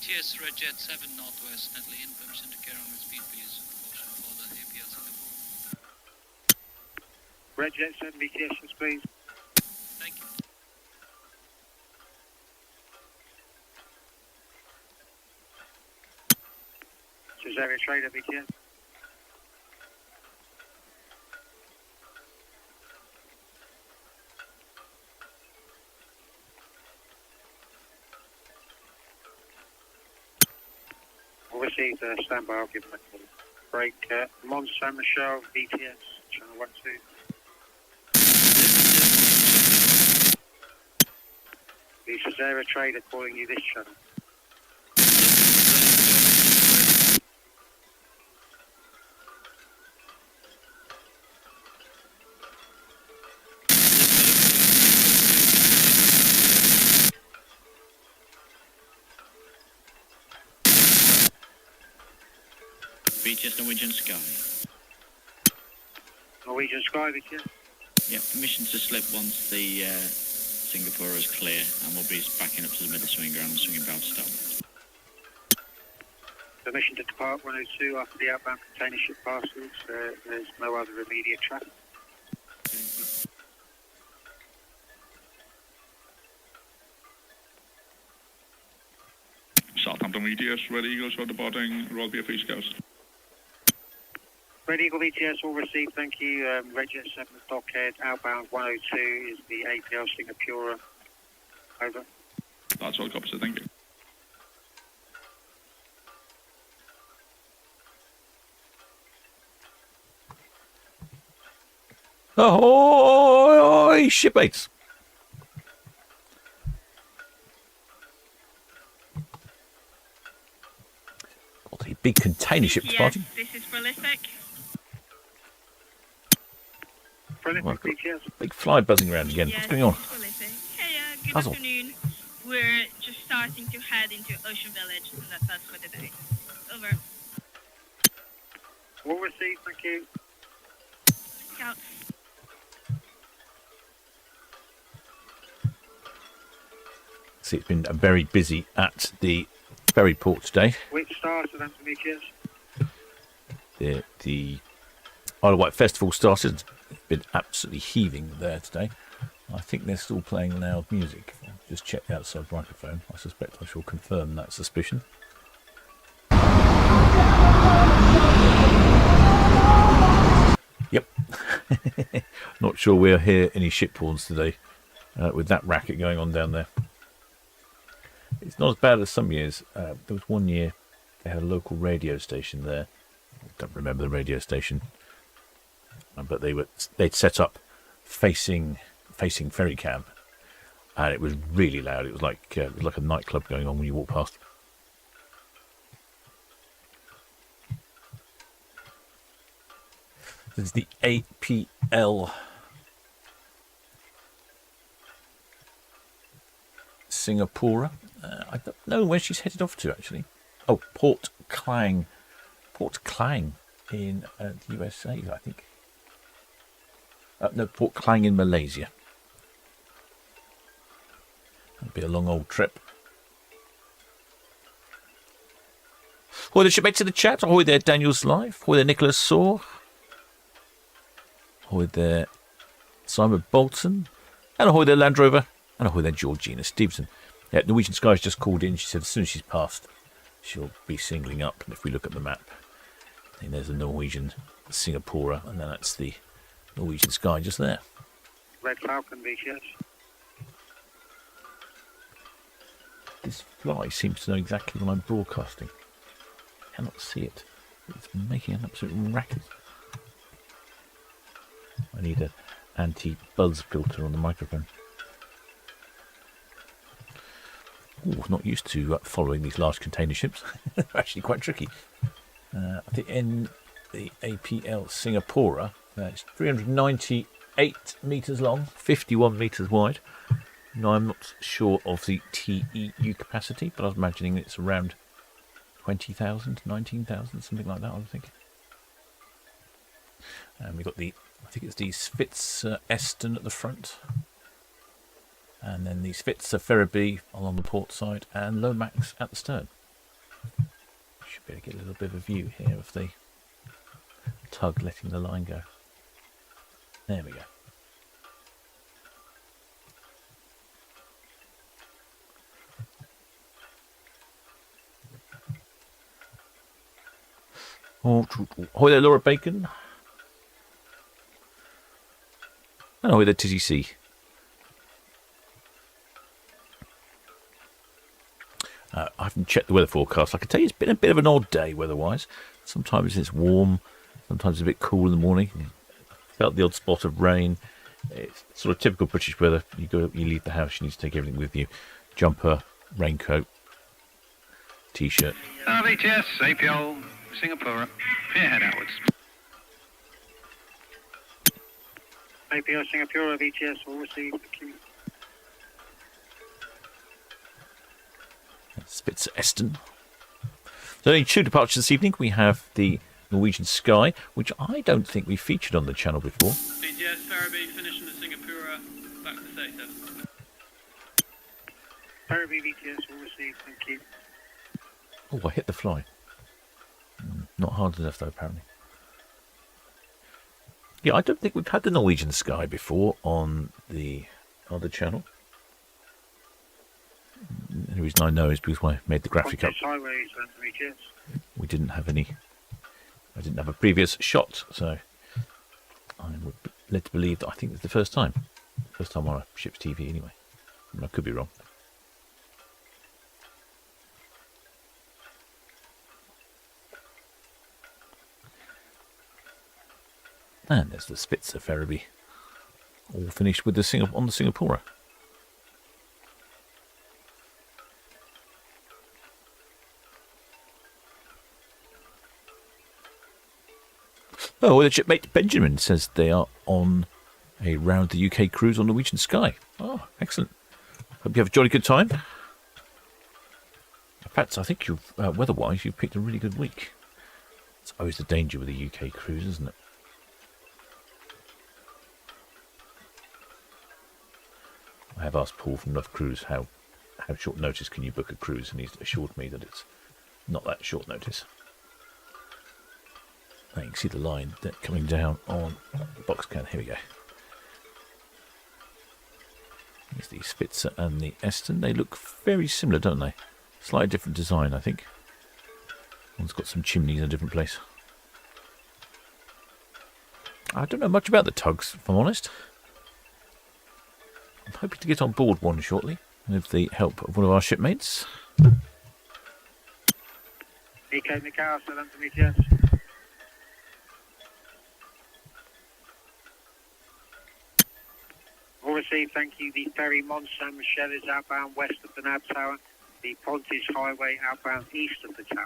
BTS Red Jet 7 Northwest, Natalie in permission to carry on with speed please. Caution for the APL Singapore. Red Jet 7 BTS, please. Thank you. Area Trader BTS. We'll receive the standby, I'll give them a call. Break, Mons San Michel, BTS, channel 12. This is Area Trader calling you this channel. BTS Norwegian Sky. Norwegian Sky, BTS? Yeah, permission to slip once the Singapore is clear, and we'll be backing up to the middle swing ground and swinging bow to stop. Permission to depart 102 after the outbound container ship passes. There's no other immediate traffic. Southampton BTS, Red Eagles for departing Royal BF East Coast. Red Eagle BTS all received, thank you. Red Jet 7 Dockhead, outbound 102 is the APL Singapore. Over. That's all, copy, thank you. Ahoy, shipmates! Got a big container ship departing. This is Prolific. Prolific BTS. Big fly buzzing around again. Yes, What's going on? Prolific. Hey, good Puzzle. afternoon. We're just starting to head into Ocean Village, and that's us for today. Over. All received, thank you. Scout. See, it's been very busy at the ferry port today. Which star, Southampton BTS? The Isle of Wight Festival started. It's been absolutely heaving there today. I think they're still playing loud music. I'll just check the outside microphone. I suspect I shall confirm that suspicion. Yep. Not sure we'll hear any ship horns today with that racket going on down there. It's not as bad as some years. There was one year they had a local radio station there. I don't remember the radio station, but they'd set up facing ferry cab, and it was really loud. It was like a nightclub going on when you walk past. This is the APL Singapore. I don't know where she's headed off to, actually. Oh, Port Klang. Port Klang in the USA, I think. No, Port Klang in Malaysia. That'll be a long old trip. Ahoy there, shipmates in the chat. Ahoy there, Daniel's Live. Ahoy there, Nicholas Saw. Ahoy there, Simon Bolton. And ahoy there, Land Rover. And ahoy there, Georgina Stevenson. Yeah, Norwegian Sky's just called in. She said as soon as she's passed, she'll be singling up. And if we look at the map, then there's the Norwegian Singapore, and then that's the Norwegian Sky just there. Red Falcon BTS. This fly seems to know exactly when I'm broadcasting. I cannot see it. It's making an absolute racket. I need an anti-buzz filter on the microphone. Ooh, not used to following these large container ships. They're actually quite tricky. I think in the APL Singapore, it's 398 metres long, 51 metres wide. Now, I'm not sure of the TEU capacity, but I was imagining it's around 20,000, 19,000, something like that, I would think. And we've got I think it's the Svitzer Eston at the front. And then the Svitzer Ferriby along the port side and Lomax at the stern. Better get a little bit of a view here of the tug letting the line go. There we go. Ahoy there, Laura Bacon. And ahoy there, Tizzy C. I haven't checked the weather forecast. I can tell you it's been a bit of an odd day weather-wise. Sometimes it's warm, sometimes a bit cool in the morning. Felt the odd spot of rain. It's sort of typical British weather. You leave the house, you need to take everything with you. Jumper, raincoat, t-shirt. VTS, APL, Singapore. Clear head outwards. APL Singapore, VTS, all received. Thank you. Spitzer Eston. So only 2 departures this evening. We have the Norwegian Sky, which I don't think we featured on the channel before. BTS Farabee finishing the Singapore back to 37. Farabee VTS, all received. Thank you. Oh, I hit the fly. Not hard enough though, apparently. Yeah, I don't think we've had the Norwegian Sky before on the other channel. The reason I know is because when I made the graphic up, Highways, VTS. we didn't have any. I didn't have a previous shot, so I would be led to believe that I think it's the first time on a ship's TV anyway. I could be wrong. And there's the Spitzer Farabee, all finished with the on the Singapore. Oh, well, the shipmate Benjamin says they are on a round the UK cruise on Norwegian Sky. Oh, excellent. Hope you have a jolly good time. In fact, I think you've, weather-wise, you've picked a really good week. It's always the danger with the UK cruise, isn't it? I have asked Paul from Love Cruise how short notice can you book a cruise, and he's assured me that it's not that short notice. You can see the line coming down on the box can. Here we go. Here's the Spitzer and the Eston. They look very similar, don't they? Slightly different design, I think. One's got some chimneys in a different place. I don't know much about the tugs, if I'm honest. I'm hoping to get on board one shortly with the help of one of our shipmates. EK Macau, Southampton VTS. All received, thank you. The ferry Mont Saint Michel is outbound west of the Nab Tower. The Pontis Highway outbound east of the tower.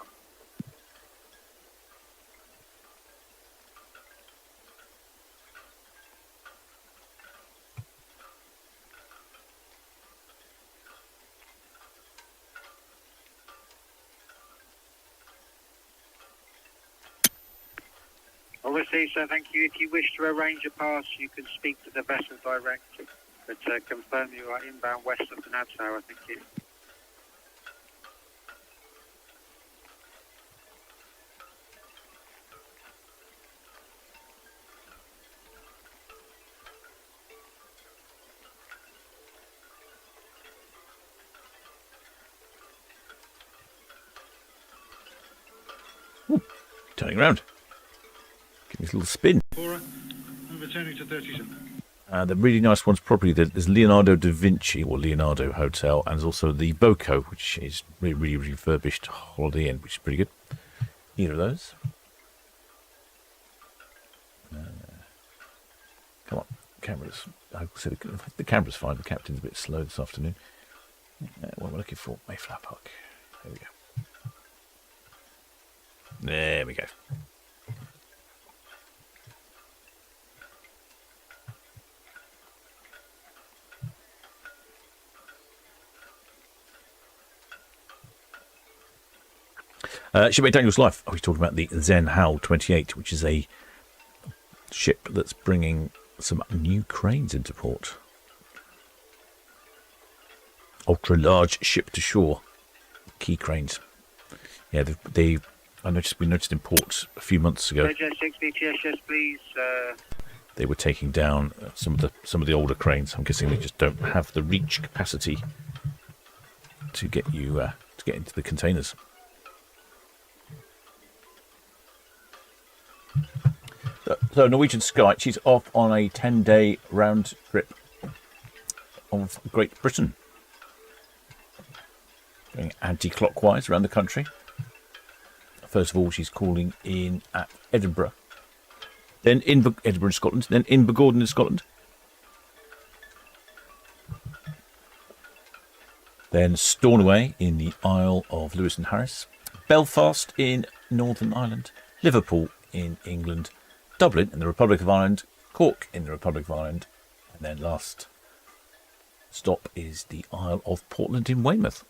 All received, sir, thank you. If you wish to arrange a pass, you can speak to the vessel director, but confirm you are inbound west of the Nab Tower. Thank you. Turning around. Give me a little spin. I'm returning to 37. The really nice one's probably there's Leonardo da Vinci or Leonardo Hotel, and there's also the Boco, which is really refurbished Holiday Inn, which is pretty good. Either of those. Come on, cameras. I said the camera's fine. The captain's a bit slow this afternoon. What we're looking for, Mayflower Park. There we go. There we go. Shipmate Daniel's Life. He's talking about the Zen Howl 28, which is a ship that's bringing some new cranes into port. Ultra large ship to shore key cranes. Yeah, they We noticed in port a few months ago. JJ6 BTS, please. They were taking down some of the older cranes. I'm guessing they just don't have the reach capacity to get into the containers. So Norwegian Sky, she's off on a 10-day round trip of Great Britain, going anti-clockwise around the country. First of all, she's calling in at Edinburgh, then in Edinburgh in Scotland, then Invergordon in Scotland, then Stornoway in the Isle of Lewis and Harris, Belfast in Northern Ireland, Liverpool in England, Dublin in the Republic of Ireland, Cork in the Republic of Ireland, and then last stop is the Isle of Portland in Weymouth.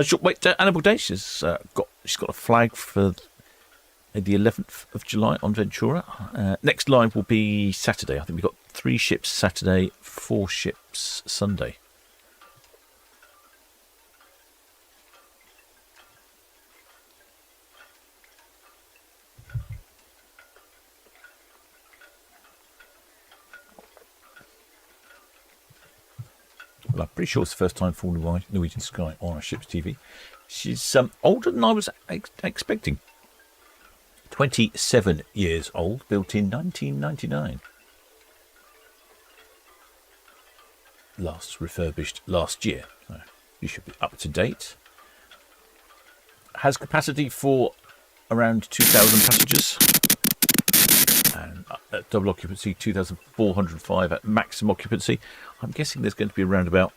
Short wait to Annabel Day. She's got a flag for the 11th of July on Ventura. Next live will be Saturday. I think we've got 3 ships Saturday, 4 ships Sunday. Well, I'm pretty sure it's the first time for Norwegian Sky on our ship's TV. She's older than I was expecting. 27 years old, built in 1999. Last refurbished last year. So you should be up to date. Has capacity for around 2,000 passengers. And at double occupancy, 2,405 at maximum occupancy. I'm guessing there's going to be around about,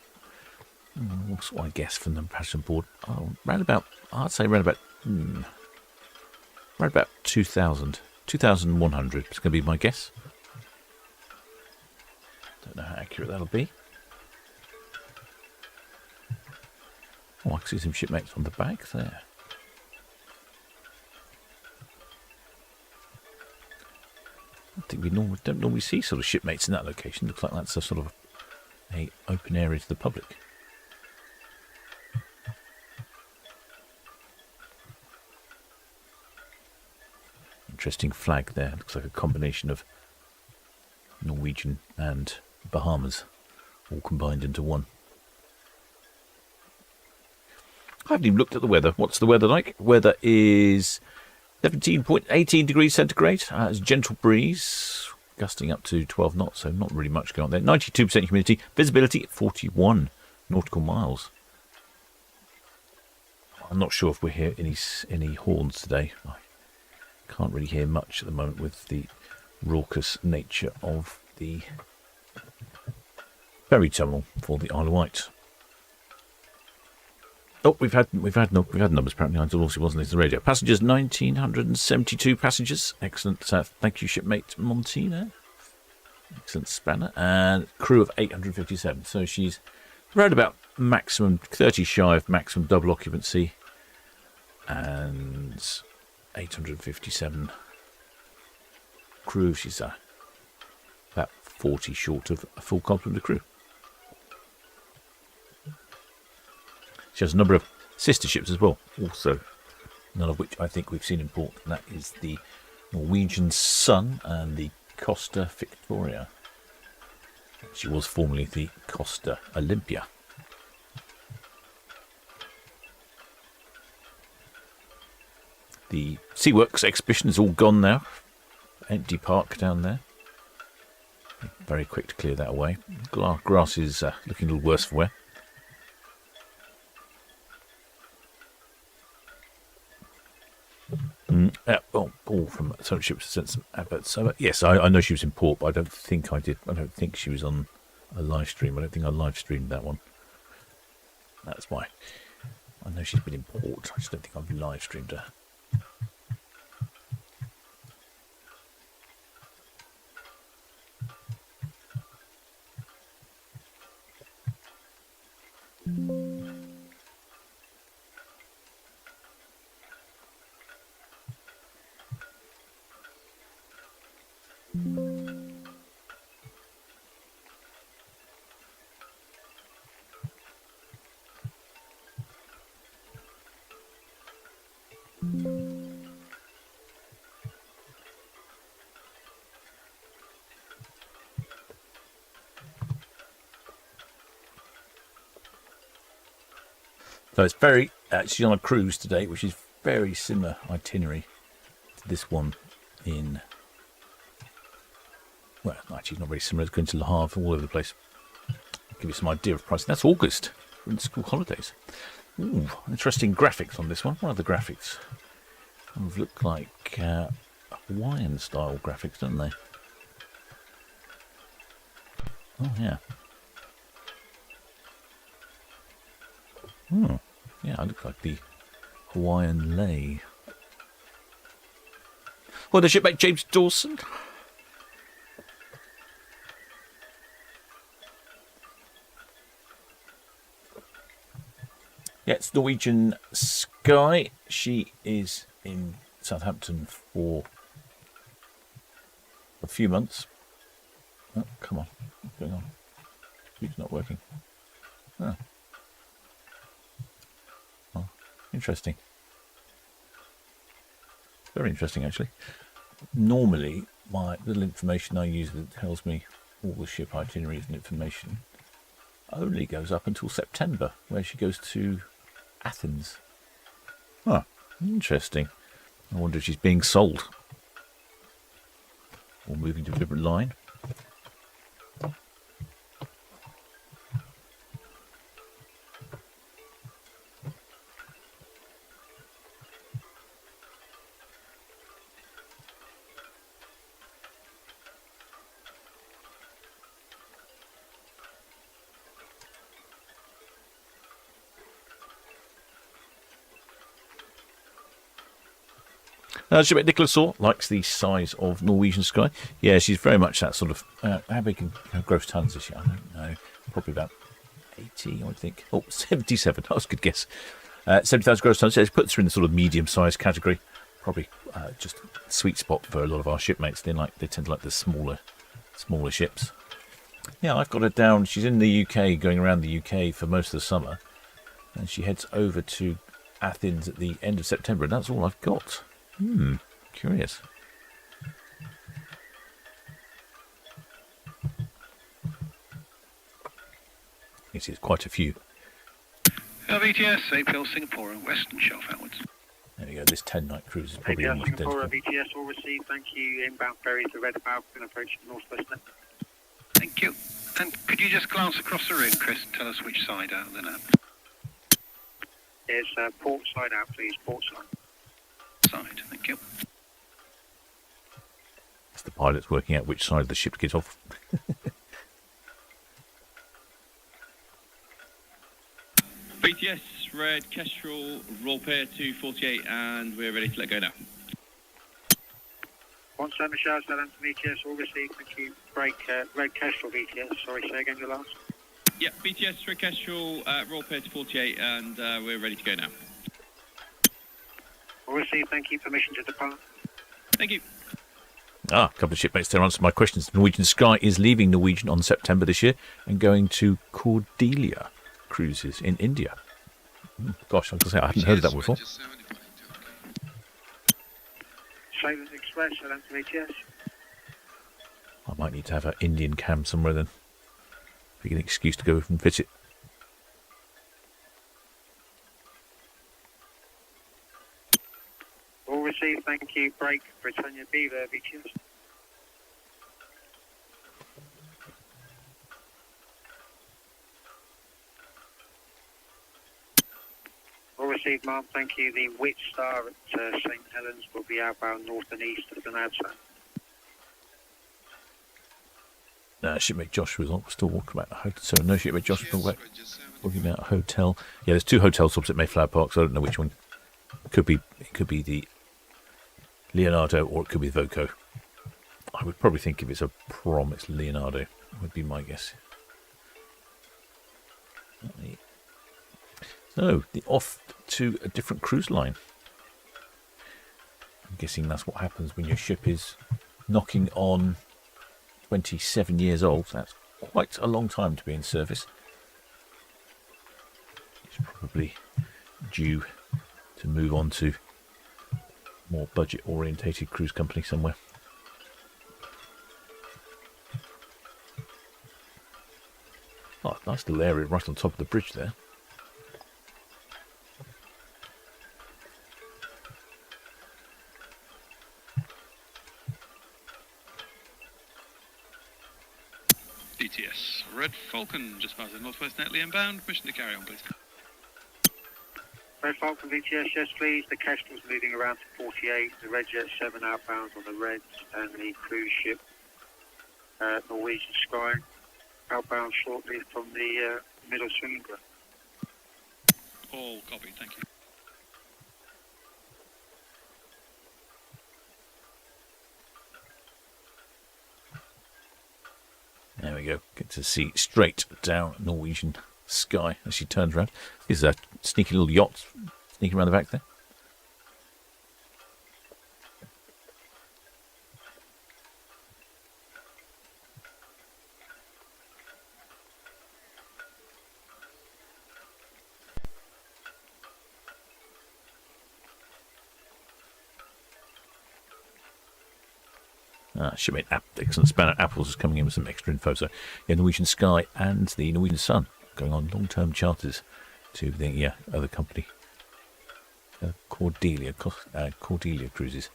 what's what I guess from the passenger board? I'd say around about 2,000, 2,100 is going to be my guess. Don't know how accurate that'll be. Oh, I can see some shipmates on the back there. I think we don't normally see sort of shipmates in that location. Looks like that's a sort of a open area to the public. Interesting flag there. Looks like a combination of Norwegian and Bahamas all combined into one. I haven't even looked at the weather. What's the weather like? Weather is 18 degrees centigrade. It's a gentle breeze, gusting up to 12 knots, so not really much going on there. 92% humidity. Visibility 41 nautical miles. I'm not sure if we hear any horns today. I can't really hear much at the moment with the raucous nature of the ferry terminal for the Isle of Wight. Oh, we've had numbers apparently. I thought it wasn't on the radio. Passengers 1,972 passengers. Excellent. Thank you, shipmate Montino. Excellent spanner. And crew of 857. So she's around about maximum 30 shy of maximum double occupancy, and 857 crew. She's about 40 short of a full complement of crew. She has a number of sister ships as well, also, none of which I think we've seen in port. And that is the Norwegian Sun and the Costa Victoria. She was formerly the Costa Olympia. The Seaworks exhibition is all gone now. Empty park down there. Very quick to clear that away. Grass is looking a little worse for wear. Paul from Solent Ships sent some adverts. So, yes, I know she was in port, but I don't think I did. I don't think she was on a live stream. I don't think I live streamed that one. That's why. I know she's been in port. I just don't think I've live streamed her. So it's she's on a cruise today, which is very similar itinerary to this one in, well, actually not very similar. It's going to Le Havre, all over the place. Give you some idea of pricing. That's August. We're in school holidays. Ooh, interesting graphics on this one. What are the graphics? Kind of look like Hawaiian style graphics, don't they? Oh yeah. Yeah, it looks like the Hawaiian lei. Well, the shipmate James Dawson. Yeah, it's Norwegian Sky. She is in Southampton for a few months. Oh, come on. What's going on? It's not working. Oh. Oh, interesting. Very interesting, actually. Normally, my little information I use that tells me all the ship itineraries and information only goes up until September, where she goes to Athens. Huh, interesting. I wonder if she's being sold or moving to a different line. Shipmate Nicholas Saw likes the size of Norwegian Sky. Yeah, she's very much that sort of. How big in gross tons is she? I don't know. Probably about 80, I would think. Oh, 77. That was a good guess. 70,000 gross tons. It puts her in the sort of medium-sized category. Probably just sweet spot for a lot of our shipmates. They tend to like the smaller ships. Yeah, I've got her down. She's in the UK, going around the UK for most of the summer, and she heads over to Athens at the end of September, and that's all I've got. Curious. This is quite a few. VTS, APL Singapore and Western Shelf outwards. There we go. This 10-night cruise is probably APL almost Singapore, identical. VTS all received. Thank you. Inbound ferry to Redmouth and approaching Northwest. Thank you. And could you just glance across the room, Chris, and tell us which side out then up? It's port side out, please. Port side. Side, thank you. It's the pilot's working out which side of the ship to get off. BTS, Red, Kestrel, roll pair to 48, and we're ready to let go now. One side, Michelle, Southampton VTS, all received. Thank you. Break, Red Kestrel VTS. Sorry, say again your last. Yeah, BTS, Red, Kestrel, roll pair to 48, and we're ready to go now. All received. Thank you. Permission to depart. Thank you. A couple of shipmates there answered my questions. Norwegian Sky is leaving Norwegian on September this year and going to Cordelia Cruises in India. Gosh, I was going to say, I haven't heard of that before. Solent Express, Southampton VTS. I might need to have an Indian cam somewhere then. Be an excuse to go and visit. All received. Thank you. Break, Britannia Beaver VTS. All received, ma'am. Thank you. The Wit Star at St. Helens will be outbound north and east of the Nadsa. Shipmate Josh was still walking about a hotel. So no, shipmate Josh was talking about a hotel. Yeah, there's 2 hotel stops at Mayflower Park, so I don't know which one. It could be the Leonardo or it could be the Voco. I would probably think if it's a prom, it's Leonardo. Would be my guess. So, off to a different cruise line. I'm guessing that's what happens when your ship is knocking on 27 years old. That's quite a long time to be in service. It's probably due to move on to more budget-orientated cruise company somewhere. Oh, nice little area right on top of the bridge there. Falcon, just past the northwest Netley inbound. Permission to carry on, please. Red Falcon VTS, yes please. The Kestrel's moving around to 48. The Red Jet 7 outbound on the Reds and the cruise ship Norwegian Sky outbound shortly from the middle swinging ground. All copy, thank you. There we go. Get to see straight down Norwegian Sky as she turns around. There's a sneaky little yacht sneaking around the back there. Shipmate excellent spanner Apples is coming in with some extra info. So, yeah, Norwegian Sky and the Norwegian Sun going on long-term charters to the other company, Cordelia Cruises.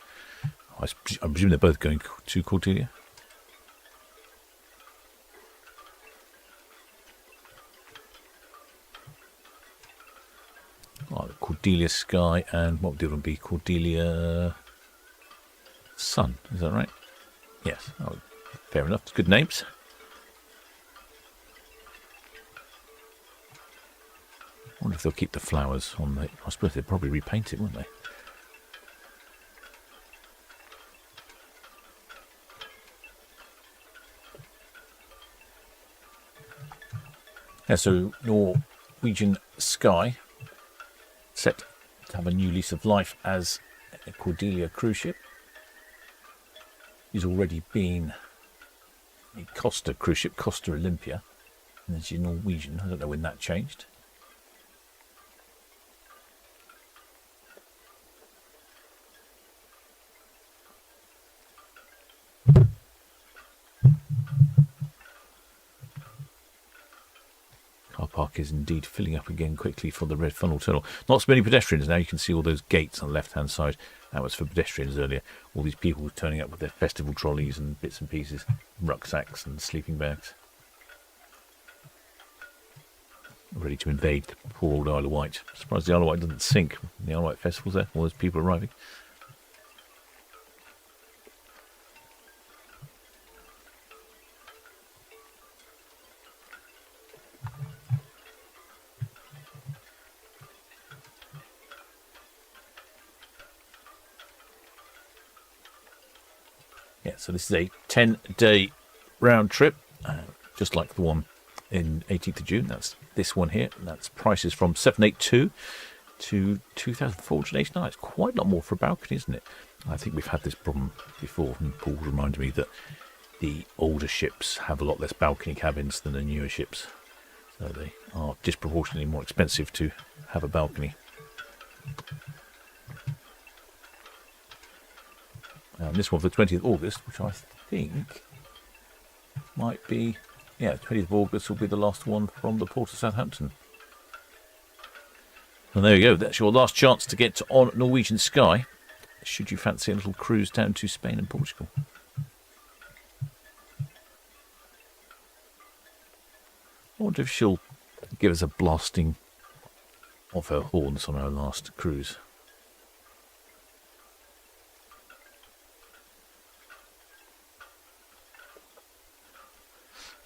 I presume they're both going to Cordelia. Oh, Cordelia Sky and what would the other one be? Cordelia Sun, is that right? Yes, oh, fair enough. It's good names. I wonder if they'll keep the flowers on the... I suppose they'll probably repaint it, won't they? Yeah, so Norwegian Sky set to have a new lease of life as a Cordelia cruise ship. He's already been a Costa cruise ship, Costa Olympia, and then she's Norwegian. I don't know when that changed. Car park is indeed filling up again quickly for the Red Funnel Tunnel. Not so many pedestrians now. You can see all those gates on the left-hand side. That was for pedestrians earlier. All these people turning up with their festival trolleys and bits and pieces, rucksacks and sleeping bags. Ready to invade the poor old Isle of Wight. Surprised the Isle of Wight doesn't sink. The Isle of Wight festival's there. All those people arriving. Yeah, so this is a 10-day round trip, just like the one in 18th of June. That's this one here. That's prices from 782 to 2,489. It's quite a lot more for a balcony, isn't it? I think we've had this problem before, and Paul reminded me that the older ships have a lot less balcony cabins than the newer ships. So they are disproportionately more expensive to have a balcony. And this one for the 20th of August, which I think might be, 20th of August will be the last one from the port of Southampton. And there you go, that's your last chance to get on Norwegian Sky, should you fancy a little cruise down to Spain and Portugal. I wonder if she'll give us a blasting of her horns on our last cruise.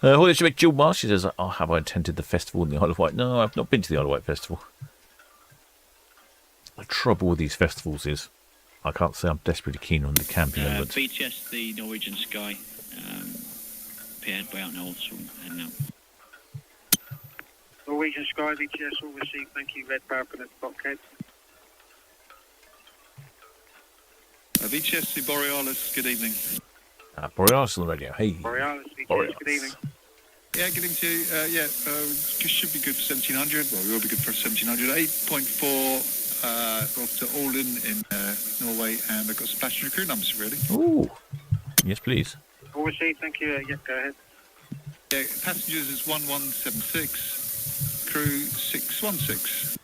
Holy shit, Jill Marsh, she says, have I attended the festival in the Isle of Wight? No, I've not been to the Isle of Wight festival. The trouble with these festivals is, I can't say I'm desperately keen on the camping element. BTS, the Norwegian Sky, paired by out now, Olson, and now. Norwegian Sky VTS all received, thank you. Red Falcon at Buckhead. VTS, the Borealis, good evening. Borealis on the radio. Hey. Borealis VTS, Borealis. good evening. Yeah, getting to, should be good for 1700. Well, we will be good for 1700. 8.4 off to Olson in Norway, and I've got some passenger crew numbers, really. Ooh. Yes, please. All received, thank you. Go ahead. Yeah, passengers is 1176, crew 616.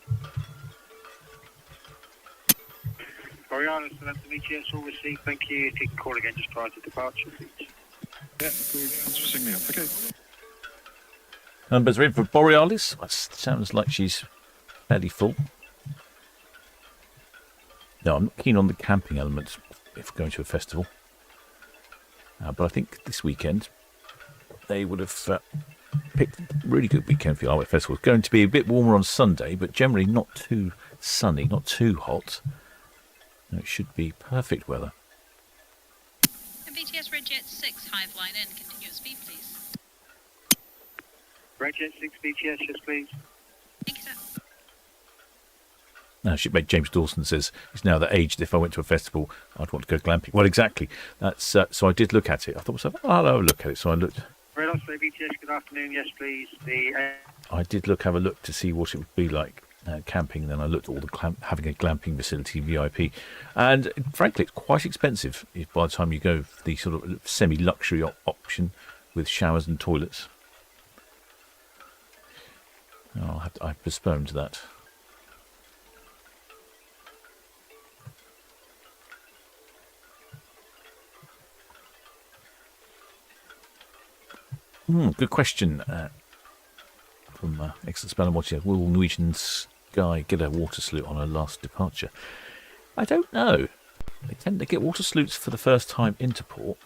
Borealis, Southampton VTS, all received, thank you. If you can call again just prior to departure, please. Yeah, cool. Thanks for singing me up. Okay. Numbers are in for Borealis. That sounds like she's fairly full. No, I'm not keen on the camping element if going to a festival. But I think this weekend they would have picked a really good weekend for the Isle Festival. It's going to be a bit warmer on Sunday, but generally not too sunny, not too hot. No, it should be perfect weather. BTS Redjet 6, Hive line in, continue at speed, please. Redjet 6 BTS, yes, please. Thank you, sir. Now, shipmate James Dawson says it's now that age that if I went to a festival, I'd want to go glamping. Well, exactly. That's so I did look at it. I thought to myself, oh, I'll have a look at it. So I looked. Red Osprey BTS, good afternoon, yes, please. I did have a look to see what it would be like camping. Then I looked at all the having a glamping facility VIP, and frankly, it's quite expensive. If by the time you go for the sort of semi-luxury option with showers and toilets, I've postponed that. Good question from Excellent Spell and Watching. Will Norwegian Sky get a water salute on her last departure? I don't know. They tend to get water salutes for the first time into port.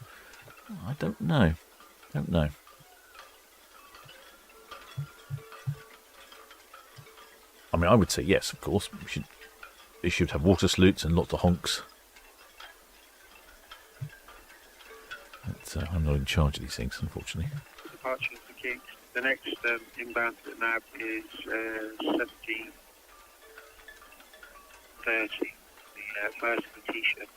I don't know. I mean, I would say yes, of course. They should have water salutes and lots of honks. But I'm not in charge of these things, unfortunately. Departure of the King. The next inbound to the NAB is 17:30. The first of the T-shirt.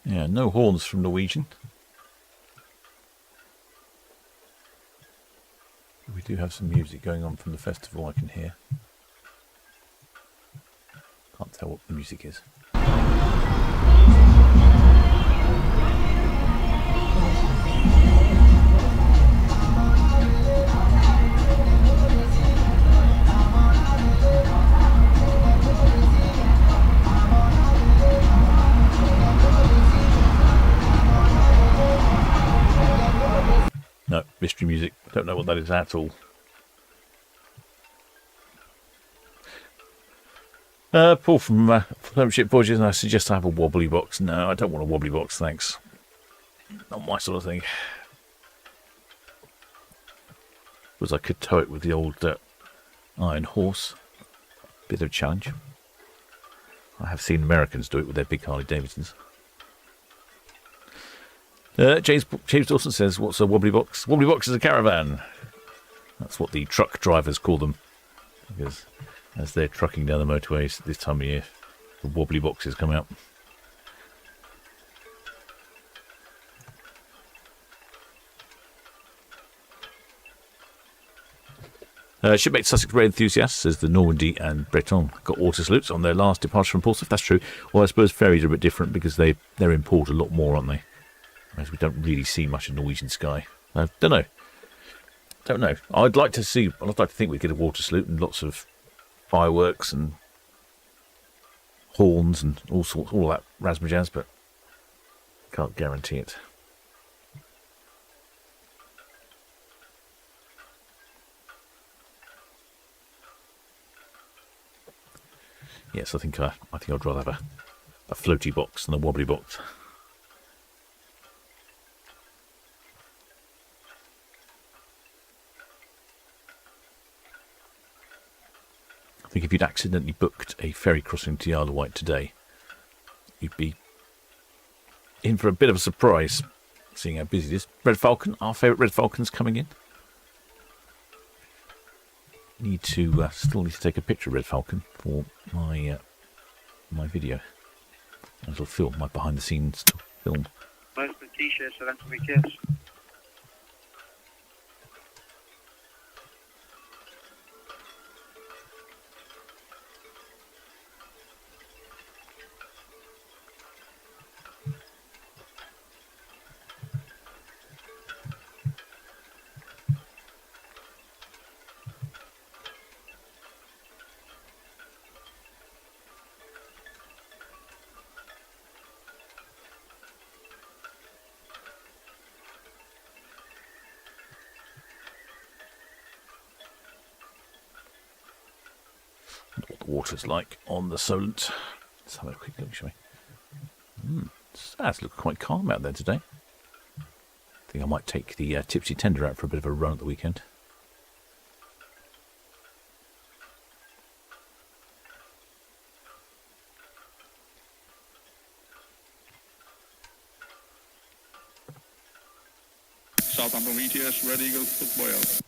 Yeah, no horns from Norwegian. We do have some music going on from the festival I can hear. Can't tell what the music is. No, mystery music. Don't know what that is at all. Paul from Southampton Ship Voyages, and I suggest I have a wobbly box. No, I don't want a wobbly box, thanks. Not my sort of thing. Because I could tow it with the old iron horse. Bit of a challenge. I have seen Americans do it with their big Harley Davidsons. James Dawson says, what's a wobbly box? Wobbly box is a caravan. That's what the truck drivers call them. Because as they're trucking down the motorways this time of year, the wobbly boxes come out. Shipmate Sussex Ray Enthusiast says the Normandy and Breton got water salutes on their last departure from Portsmouth. That's true. Well, I suppose ferries are a bit different because they're in port a lot more, aren't they? Whereas we don't really see much of Norwegian Sky. I don't know. I'd like to think we'd get a water salute and lots of fireworks and horns and all that razzmatazz, but can't guarantee it. Yes, I think I'd rather have a floaty box than a wobbly box. I think if you'd accidentally booked a ferry crossing to the Isle of Wight today, you'd be in for a bit of a surprise, seeing how busy it is. Red Falcon, our favourite Red Falcon's coming in. Still need to take a picture of Red Falcon for my video. A little film, my behind-the-scenes film. Most of the T-shirts, so that's a big yes. what the water's like on the Solent. Let's have a quick look, shall we? It's looking quite calm out there today. I think I might take the tipsy tender out for a bit of a run at the weekend. Southampton VTS, Red Eagle, Borealis.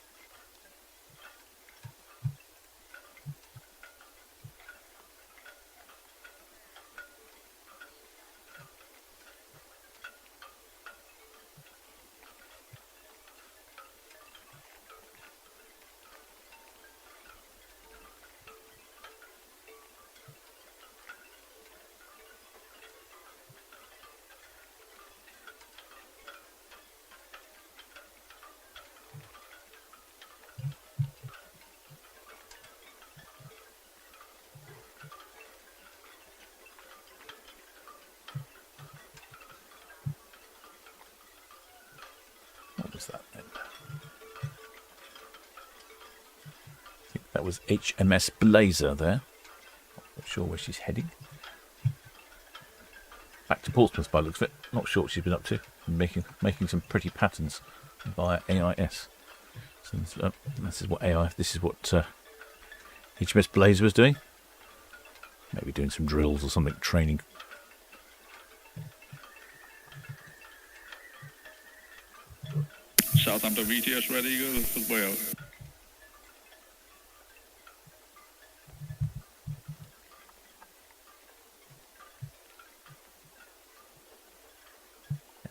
What was that then? I think that was HMS Blazer there. Not sure where she's heading. Back to Portsmouth by the looks of it. Not sure what she's been up to. Making some pretty patterns via AIS. So, this is what This is what HMS Blazer was doing. Maybe doing some drills or something, training. Southampton VTS, Red Eagle, Borealis.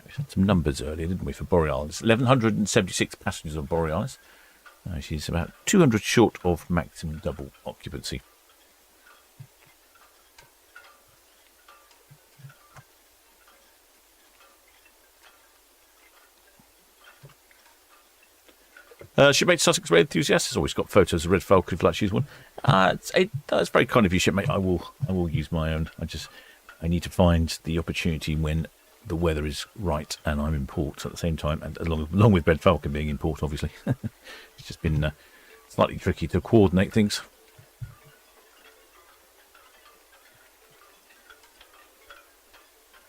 We had some numbers earlier, didn't we, for Borealis? 1,176 passengers on Borealis. She's about 200 short of maximum double occupancy. Shipmate Sussex Red Enthusiast has always got photos of Red Falcon if you'd like to use one. It's very kind of you, shipmate. I will use my own. I need to find the opportunity when the weather is right and I'm in port at the same time, and along with Red Falcon being in port, obviously. It's just been slightly tricky to coordinate things.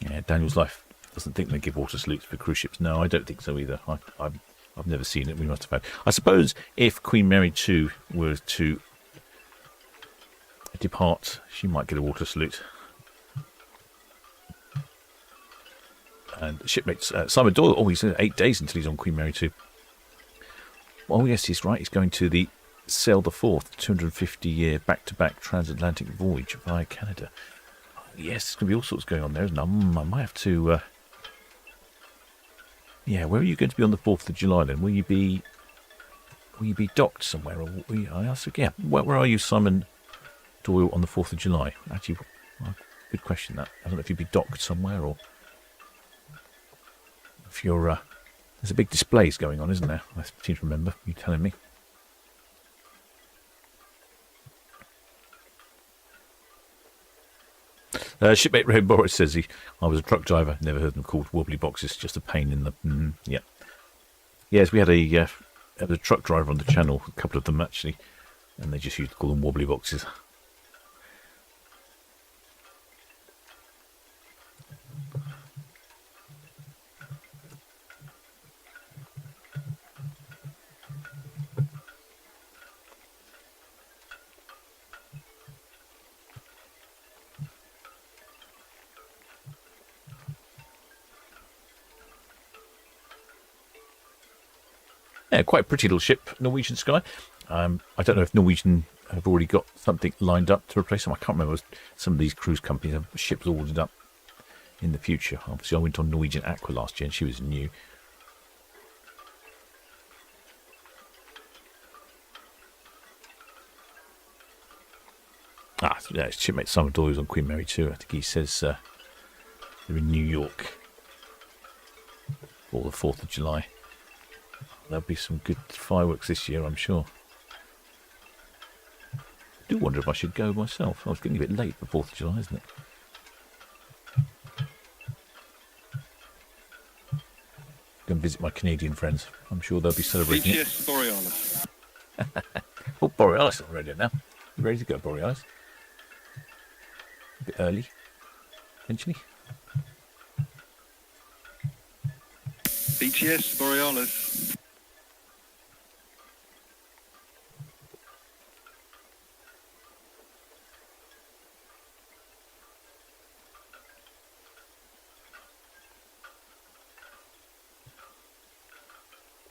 Yeah, Daniel's Life doesn't think they give water salutes for cruise ships. No, I don't think so either. I've never seen it. We must have had. I suppose if Queen Mary 2 were to depart, she might get a water salute. And shipmates Simon Doyle, he's 8 days until he's on Queen Mary 2. Oh yes, he's right. He's going to the Sail the Forth 250-year back-to-back transatlantic voyage via Canada. Yes, there's going to be all sorts going on there, isn't there? I might have to... Yeah, where are you going to be on the 4th of July then? Will you be docked somewhere? Or I asked, yeah, where are you, Simon Doyle, on the 4th of July? Actually, good question that. I don't know if you'd be docked somewhere or if you're... there's a big displays going on, isn't there? I seem to remember you telling me. Shipmate Ray Boris says I was a truck driver, never heard them called wobbly boxes, just a pain in the... yeah. Yes, we had a truck driver on the channel, a couple of them actually, and they just used to call them wobbly boxes. Yeah, quite a pretty little ship, Norwegian Sky. I don't know if Norwegian have already got something lined up to replace them. I can't remember. Some of these cruise companies have ships ordered up in the future. Obviously, I went on Norwegian Aqua last year and she was new. Yeah, shipmate Simon Doyle was on Queen Mary 2. I think he says they're in New York for the 4th of July. There'll be some good fireworks this year, I'm sure. I do wonder if I should go myself. I was getting a bit late for 4th of July, isn't it? Go and visit my Canadian friends. I'm sure they'll be celebrating it. Borealis. Oh, Borealis already now. You ready to go, Borealis? A bit early, potentially. BTS, Borealis.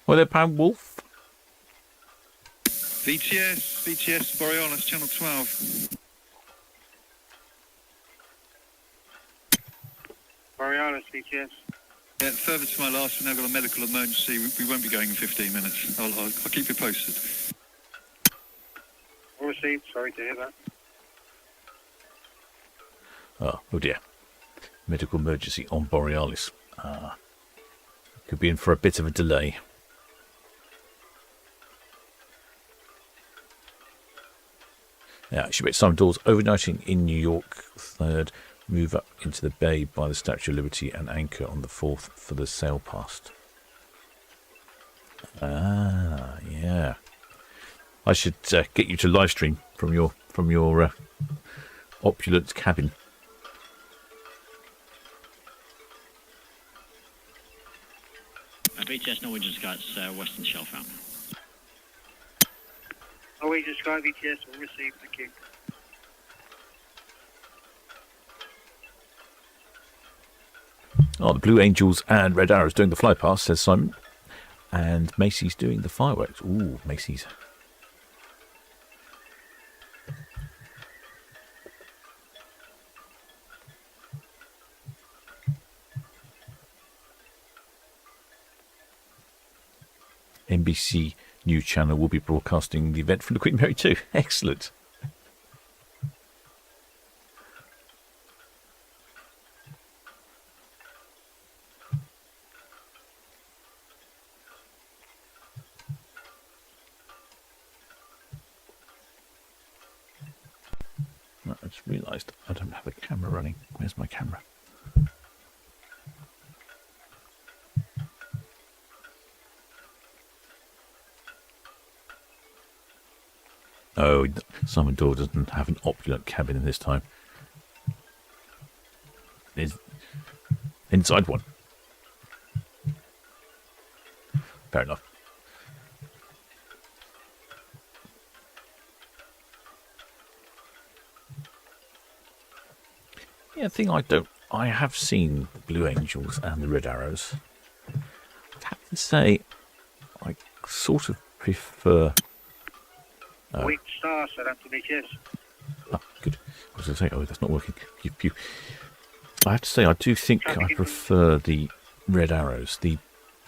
Well, there, Pound Wolf. BTS, Borealis, Channel 12. Borealis, BTS. Yeah, further to my last, we've now got a medical emergency. We won't be going in 15 minutes. I'll keep you posted. All received. Sorry to hear that. Oh dear. Medical emergency on Borealis. Could be in for a bit of a delay. Yeah, shipmate Simon Dawes overnighting in New York. 3rd, move up into the bay by the Statue of Liberty and anchor on the 4th for the sail past. Ah, yeah. I should get you to live stream from your opulent cabin. BTS Norwegian Scots, Western Shelf out. Norwegian Sky, BTS, all received. Thank you. Oh, the Blue Angels and Red Arrows doing the fly past, says Simon. And Macy's doing the fireworks. Ooh, Macy's. NBC News Channel will be broadcasting the event from the Queen Mary 2. Excellent. I just realised I don't have a camera running. Where's my camera? Oh, Simon Dawes doesn't have an opulent cabin in this time. There's inside one. Fair enough. Yeah, I have seen the Blue Angels and the Red Arrows. I have to say, I sort of prefer... Weak Star, Southampton, BTS. Oh, good. I was going to say, oh, that's not working. Pew. I have to say, I do think I prefer the Red Arrows. The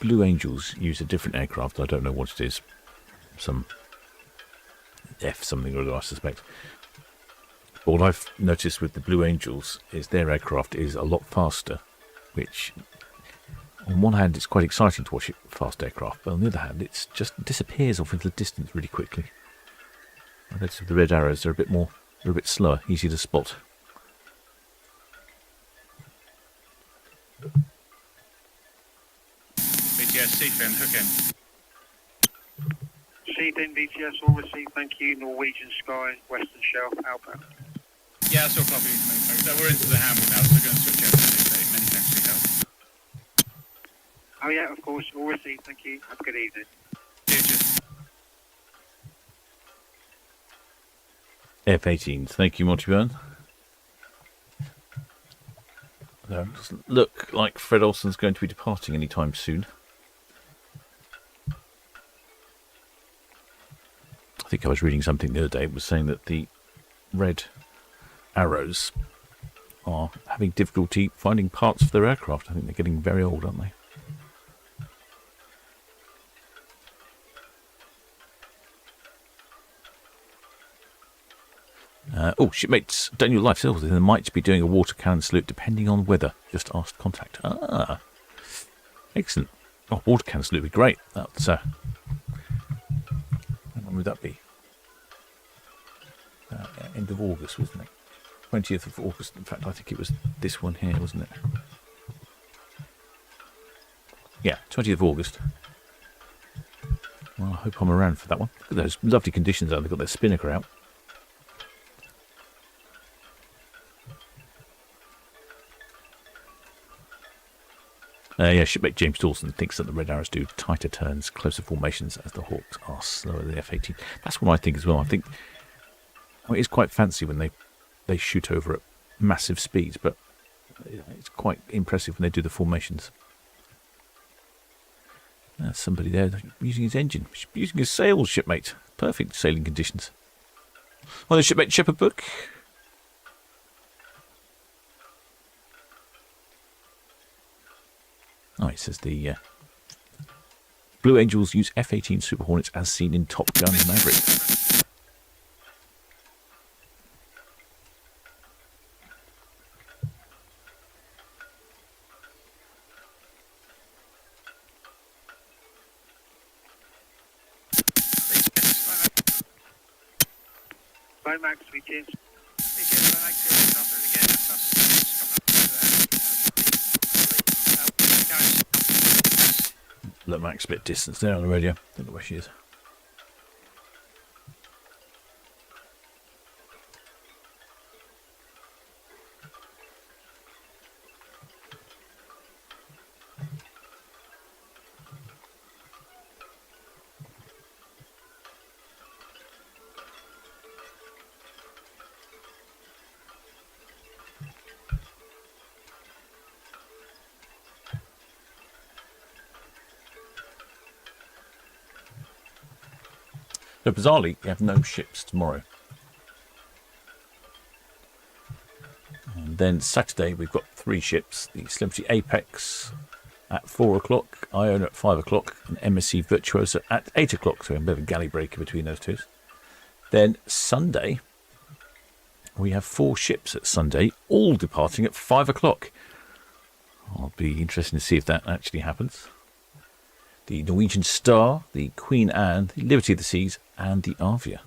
Blue Angels use a different aircraft. I don't know what it is. Some F something or other, I suspect. But what I've noticed with the Blue Angels is their aircraft is a lot faster, which, on one hand, it's quite exciting to watch it fast aircraft, but on the other hand, it just disappears off into the distance really quickly. I noticed with the Red Arrows, they're a bit slower, easy to spot. BTS Seafin, hook in. Seafin, BTS, all received. Thank you. Norwegian Sky, Western Shelf, outbound. Yeah, that's all copy. So we're into the handle now, so we're going to switch over to the Many thanks for your help. Oh yeah, of course, all received. Thank you. Have a good evening. Cheers. F-18s. Thank you, Monty Byrne. Doesn't look like Fred Olson's going to be departing anytime soon. I think I was reading something the other day. It was saying that the Red Arrows are having difficulty finding parts for their aircraft. I think they're getting very old, aren't they? Shipmates Daniel Life says they might be doing a water cannon salute depending on weather. Just asked contact. Ah, excellent. Oh, water cannon salute would be great. That's when would that be? End of August, wasn't it? 20th of August. In fact, I think it was this one here, wasn't it? Yeah, 20th of August. Well, I hope I'm around for that one. Look at those lovely conditions out. They've got their spinnaker out. Yeah, shipmate James Dawson thinks that the Red Arrows do tighter turns, closer formations, as the Hawks are slower than the F-18. That's what I think as well. I think it's quite fancy when they shoot over at massive speeds, but it's quite impressive when they do the formations. There's somebody there using his engine, using his sails, shipmate. Perfect sailing conditions. Well, the shipmate Shepherd book. Oh, it says the Blue Angels use F-18 Super Hornets as seen in Top Gun Maverick. Max, we cheers. Look, Max, a bit distance there on the radio. Don't know where she is. So bizarrely, we have no ships tomorrow. And then Saturday, we've got 3 ships. The Celebrity Apex at 4 o'clock, Iona at 5 o'clock, and MSC Virtuosa at 8 o'clock. So we have a bit of a galley breaker between those two. Then Sunday, we have 4 ships at Sunday, all departing at 5 o'clock. I'll be interested to see if that actually happens. The Norwegian Star, the Queen Anne, the Liberty of the Seas, and the Avia.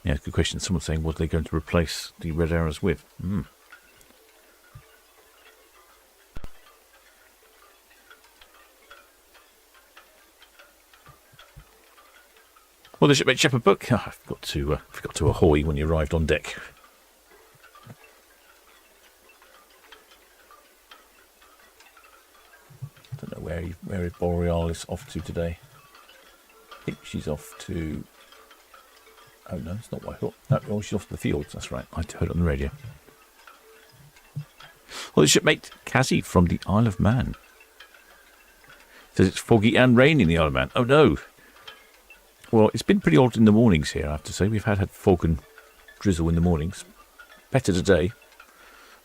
Yeah, good question. Someone's saying, what are they going to replace the Red Arrows with? Well, the shipmate Shepherd book. Oh, I forgot to ahoy when you arrived on deck. Don't know where is Borealis off to today. I think she's off to... Oh no, it's not what I thought. No, oh, she's off to the fields. That's right. I heard it on the radio. Well, the shipmate Cassie from the Isle of Man says it's foggy and rainy in the Isle of Man. Oh no. Well, it's been pretty odd in the mornings here, I have to say. We've had fog and drizzle in the mornings. Better today.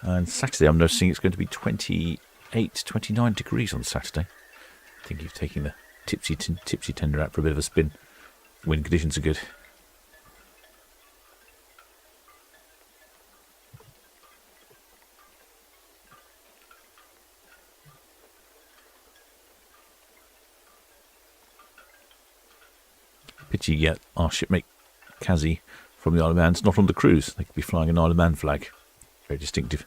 And Saturday, I'm noticing it's going to be 28, 29 degrees on Saturday. I think you've taken the tipsy tender out for a bit of a spin. Wind conditions are good. Pity yet our shipmate Kazi from the Isle of Man's not on the cruise. They could be flying an Isle of Man flag. Very distinctive.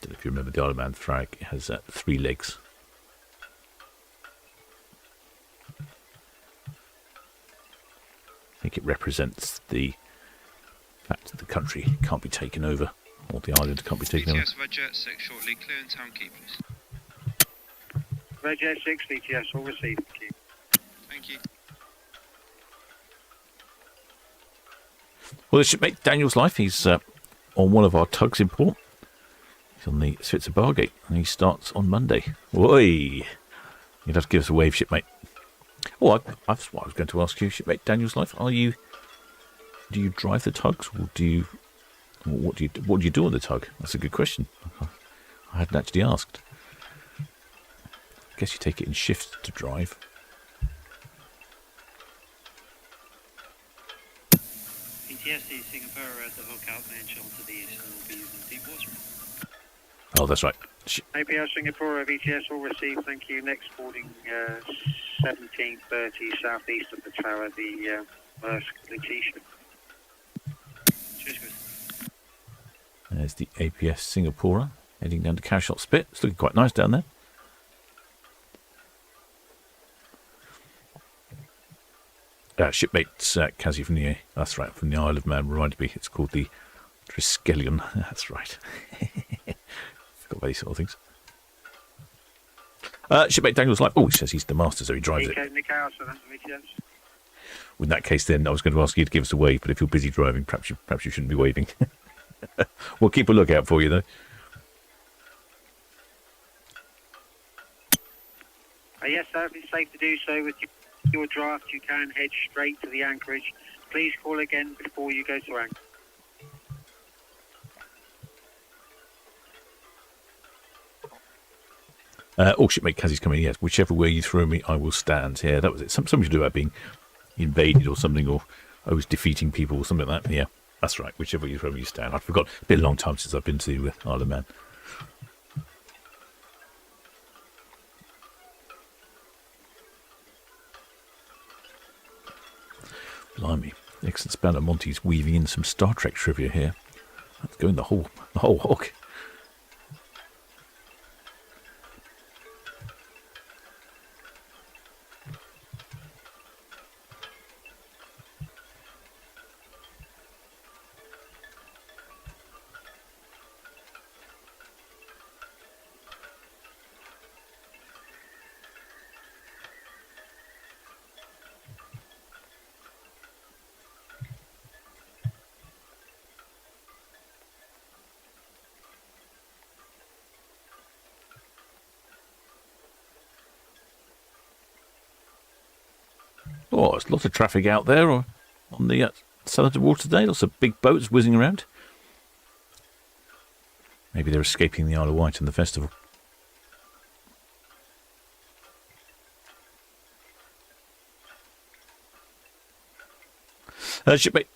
Don't know if you remember the Isle of Man flag. It has 3 legs. I think it represents the fact that the country can't be taken over, or the island can't be taken over. VTS Red 6 shortly, clear in Town Quay, please. Red 6, VTS, all received. Thank you. Well, the shipmate Daniel's Life, he's on one of our tugs in port. He's on the Switzer Bargate, and he starts on Monday. Oi! You'd have to give us a wave, shipmate. Oh, that's what I was going to ask you, shipmate Daniel's Life. Do you drive the tugs, or what do you do on the tug? That's a good question. I hadn't actually asked. I guess you take it in shifts to drive. APS Singapore at the hook out Manchon to the east and will be using deep water. Oh, that's right. APS Singapore, VTS will receive, thank you. Next boarding 1730 southeast of the tower, the Maersk Letitia. Cheers, Chris. There's the APS Singapore heading down to Cowshot Spit. It's looking quite nice down there. Shipmates Kazi from the from the Isle of Man reminded me it's called the Triskelion. That's right. Forgot about these sort of things. Shipmate Daniel's like, he says he's the master, so he drives it. In that case, then I was going to ask you to give us a wave, but if you're busy driving, perhaps you shouldn't be waving. We'll keep a lookout for you, though. Yes, sir. If it's safe to do so with your draft, you can head straight to the anchorage. Please call again before you go to anchor. Shipmate Kazi's coming. Yes, whichever way you throw me, I will stand. Yeah, that was it. Something to do about being invaded or something, or I was defeating people or something like that. Yeah, that's right. Whichever way you throw me, you stand. I forgot. It's been a long time since I've been to Isle of Man. Blimey, excellent Spanner Monty's weaving in some Star Trek trivia here. That's going the whole hog. Oh, there's lots of traffic out there on the Southampton water today. Lots of big boats whizzing around. Maybe they're escaping the Isle of Wight and the festival. Shipmate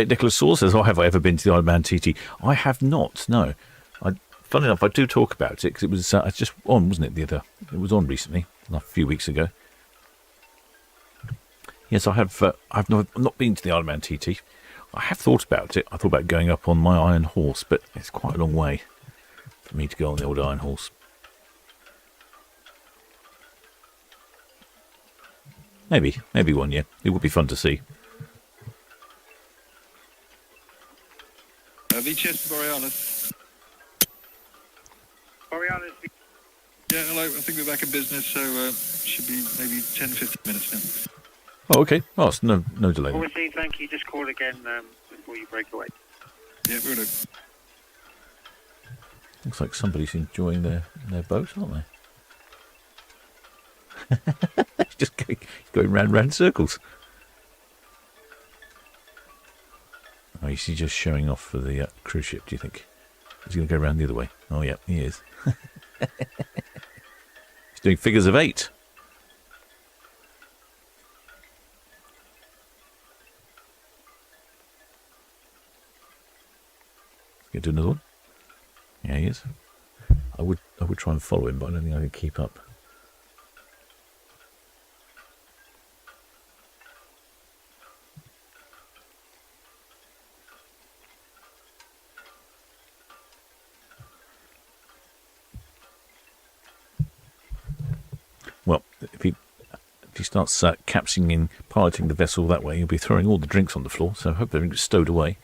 Nicholas Saul says, have I ever been to the Isle of Man TT? I have not, no. Funny enough, I do talk about it because it was just on, wasn't it? It was on recently, a few weeks ago. Yes, I have. I've not been to the Isle of Man TT. I have thought about it. I thought about going up on my Iron Horse, but it's quite a long way for me to go on the old Iron Horse. Maybe one, yeah. It would be fun to see. VTS Borealis. Borealis. Yeah, hello. I think we're back in business, so should be maybe 10-15 minutes now. Oh, okay. Oh, it's no delay. Well, thank you. Just call again before you break away. Yeah, we'll do. Looks like somebody's enjoying their boat, aren't they? Just going round in circles. Oh, is he just showing off for the cruise ship, do you think? Is he going to go round the other way? Oh, yeah, he is. He's doing figures of 8. Going to do another one? Yeah, he is. I would try and follow him, but I don't think I can keep up. Well, if he starts capsing piloting the vessel that way, he'll be throwing all the drinks on the floor, so I hope everything's stowed away.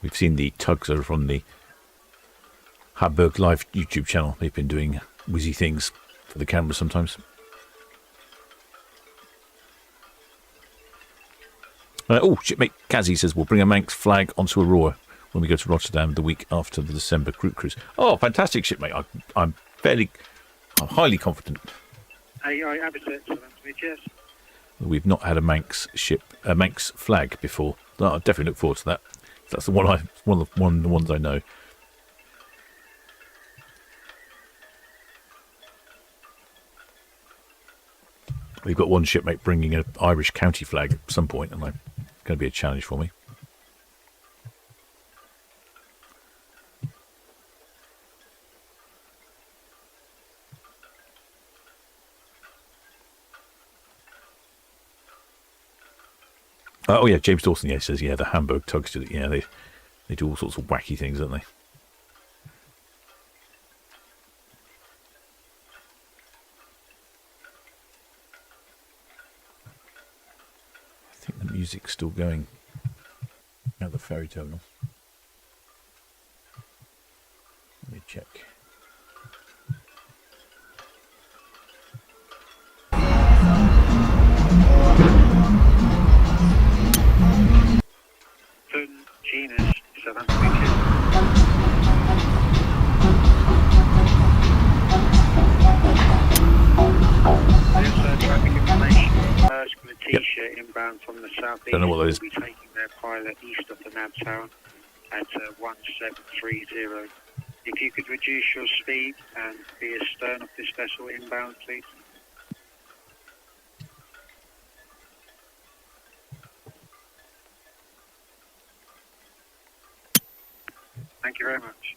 We've seen the tugs over on the Harburg Live YouTube channel. They've been doing whizzy things for the camera sometimes. Shipmate Kazzy says we'll bring a Manx flag onto Aurora when we go to Rotterdam the week after the December group cruise. Oh, fantastic, shipmate. I'm highly confident. AI Habitat, yes. We've not had a Manx flag before. I definitely look forward to that. That's the one of the ones I know. We've got one shipmate bringing an Irish county flag at some point, and it's going to be a challenge for me. Oh yeah, James Dawson says the Hamburg tugs do it. Yeah, they do all sorts of wacky things, don't they? I think the music's still going at the ferry terminal. Let me check. Genus, Southampton. There's traffic information. Got a T-shirt inbound from the southeast. Don't know what that is. We'll be taking their pilot east of the nav tower at 1730. If you could reduce your speed and be astern of this vessel inbound, please. Thank you very much.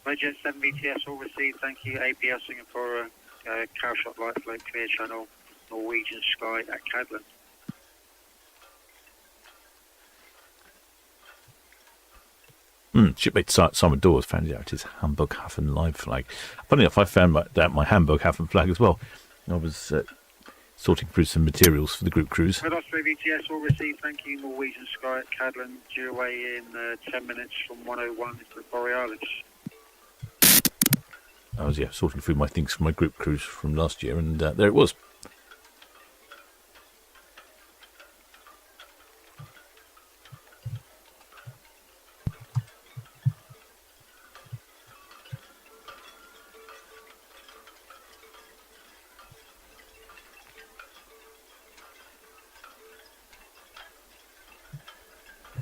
Roger, 7 BTS all received, thank you. APL Singapore, Cowshot Light Flow, clear channel, Norwegian Sky at Cadland. Shipmate Simon Dawes found out his Hamburg Hafen live flag. Funny enough, I found out my Hamburg Hafen flag as well. I was sorting through some materials for the group cruise. Red Osprey VTS all received, thank you. Norwegian Sky at Cadland, due away in 10 minutes from 101 to the Borealis. I was sorting through my things for my group cruise from last year, and there it was.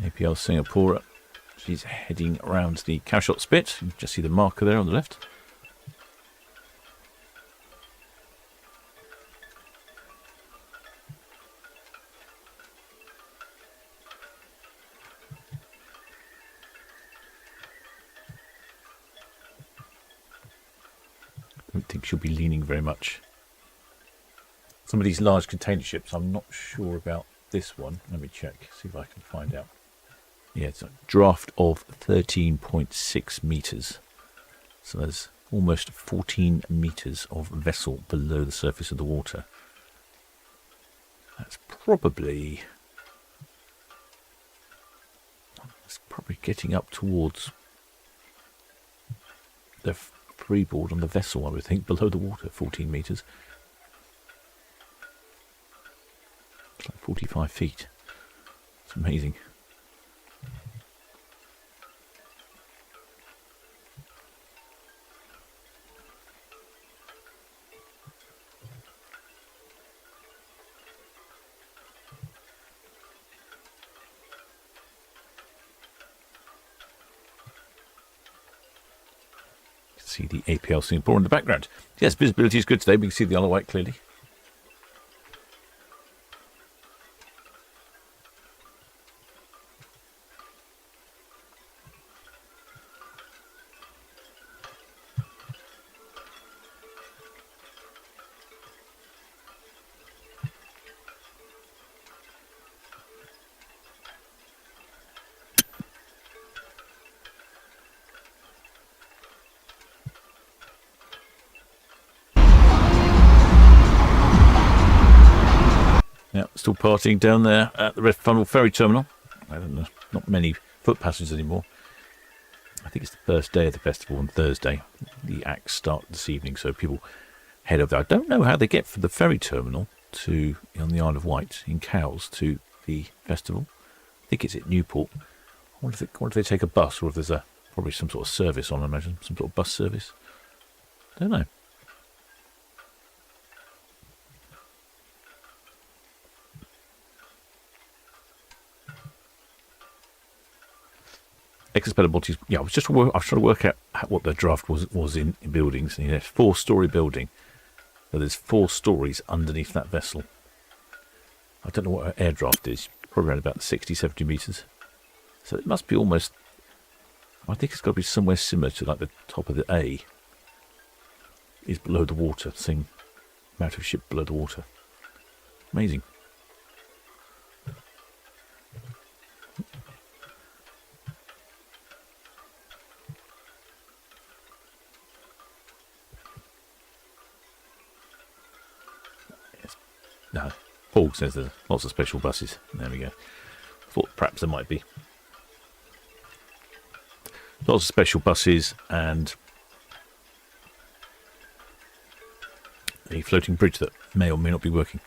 APL Singapore, she's heading around the Cowshot Spit. You can just see the marker there on the left. I don't think she'll be leaning very much. Some of these large container ships, I'm not sure about this one. Let me check, see if I can find out. Yeah, it's a draft of 13.6 metres. So there's almost 14 metres of vessel below the surface of the water. That's probably getting up towards the freeboard on the vessel, I would think, below the water, 14 metres. It's like 45 feet. It's amazing. See the APL Singapore in the background. Yes, visibility is good today. We can see the Isle of Wight clearly. Yeah, still partying down there at the Red Funnel Ferry Terminal. I don't know, not many foot passengers anymore. I think it's the first day of the festival on Thursday. The acts start this evening, so people head over there. I don't know how they get from the ferry terminal to on the Isle of Wight in Cowes to the festival. I think it's at Newport. I wonder if they take a bus or if there's probably some sort of service on, I imagine. Some sort of bus service. Don't know. Exospellar bodies. Yeah, I was trying to work out what the draft was in buildings. And it's a 4-storey building. So there's 4 stories underneath that vessel. I don't know what her air draft is. Probably around about 60, 70 metres. So it must be almost... I think it's got to be somewhere similar to like the top of the A. Is below the water. Same amount of ship below the water. Amazing. No, Paul says there's lots of special buses. There we go. Thought perhaps there might be. Lots of special buses and a floating bridge that may or may not be working.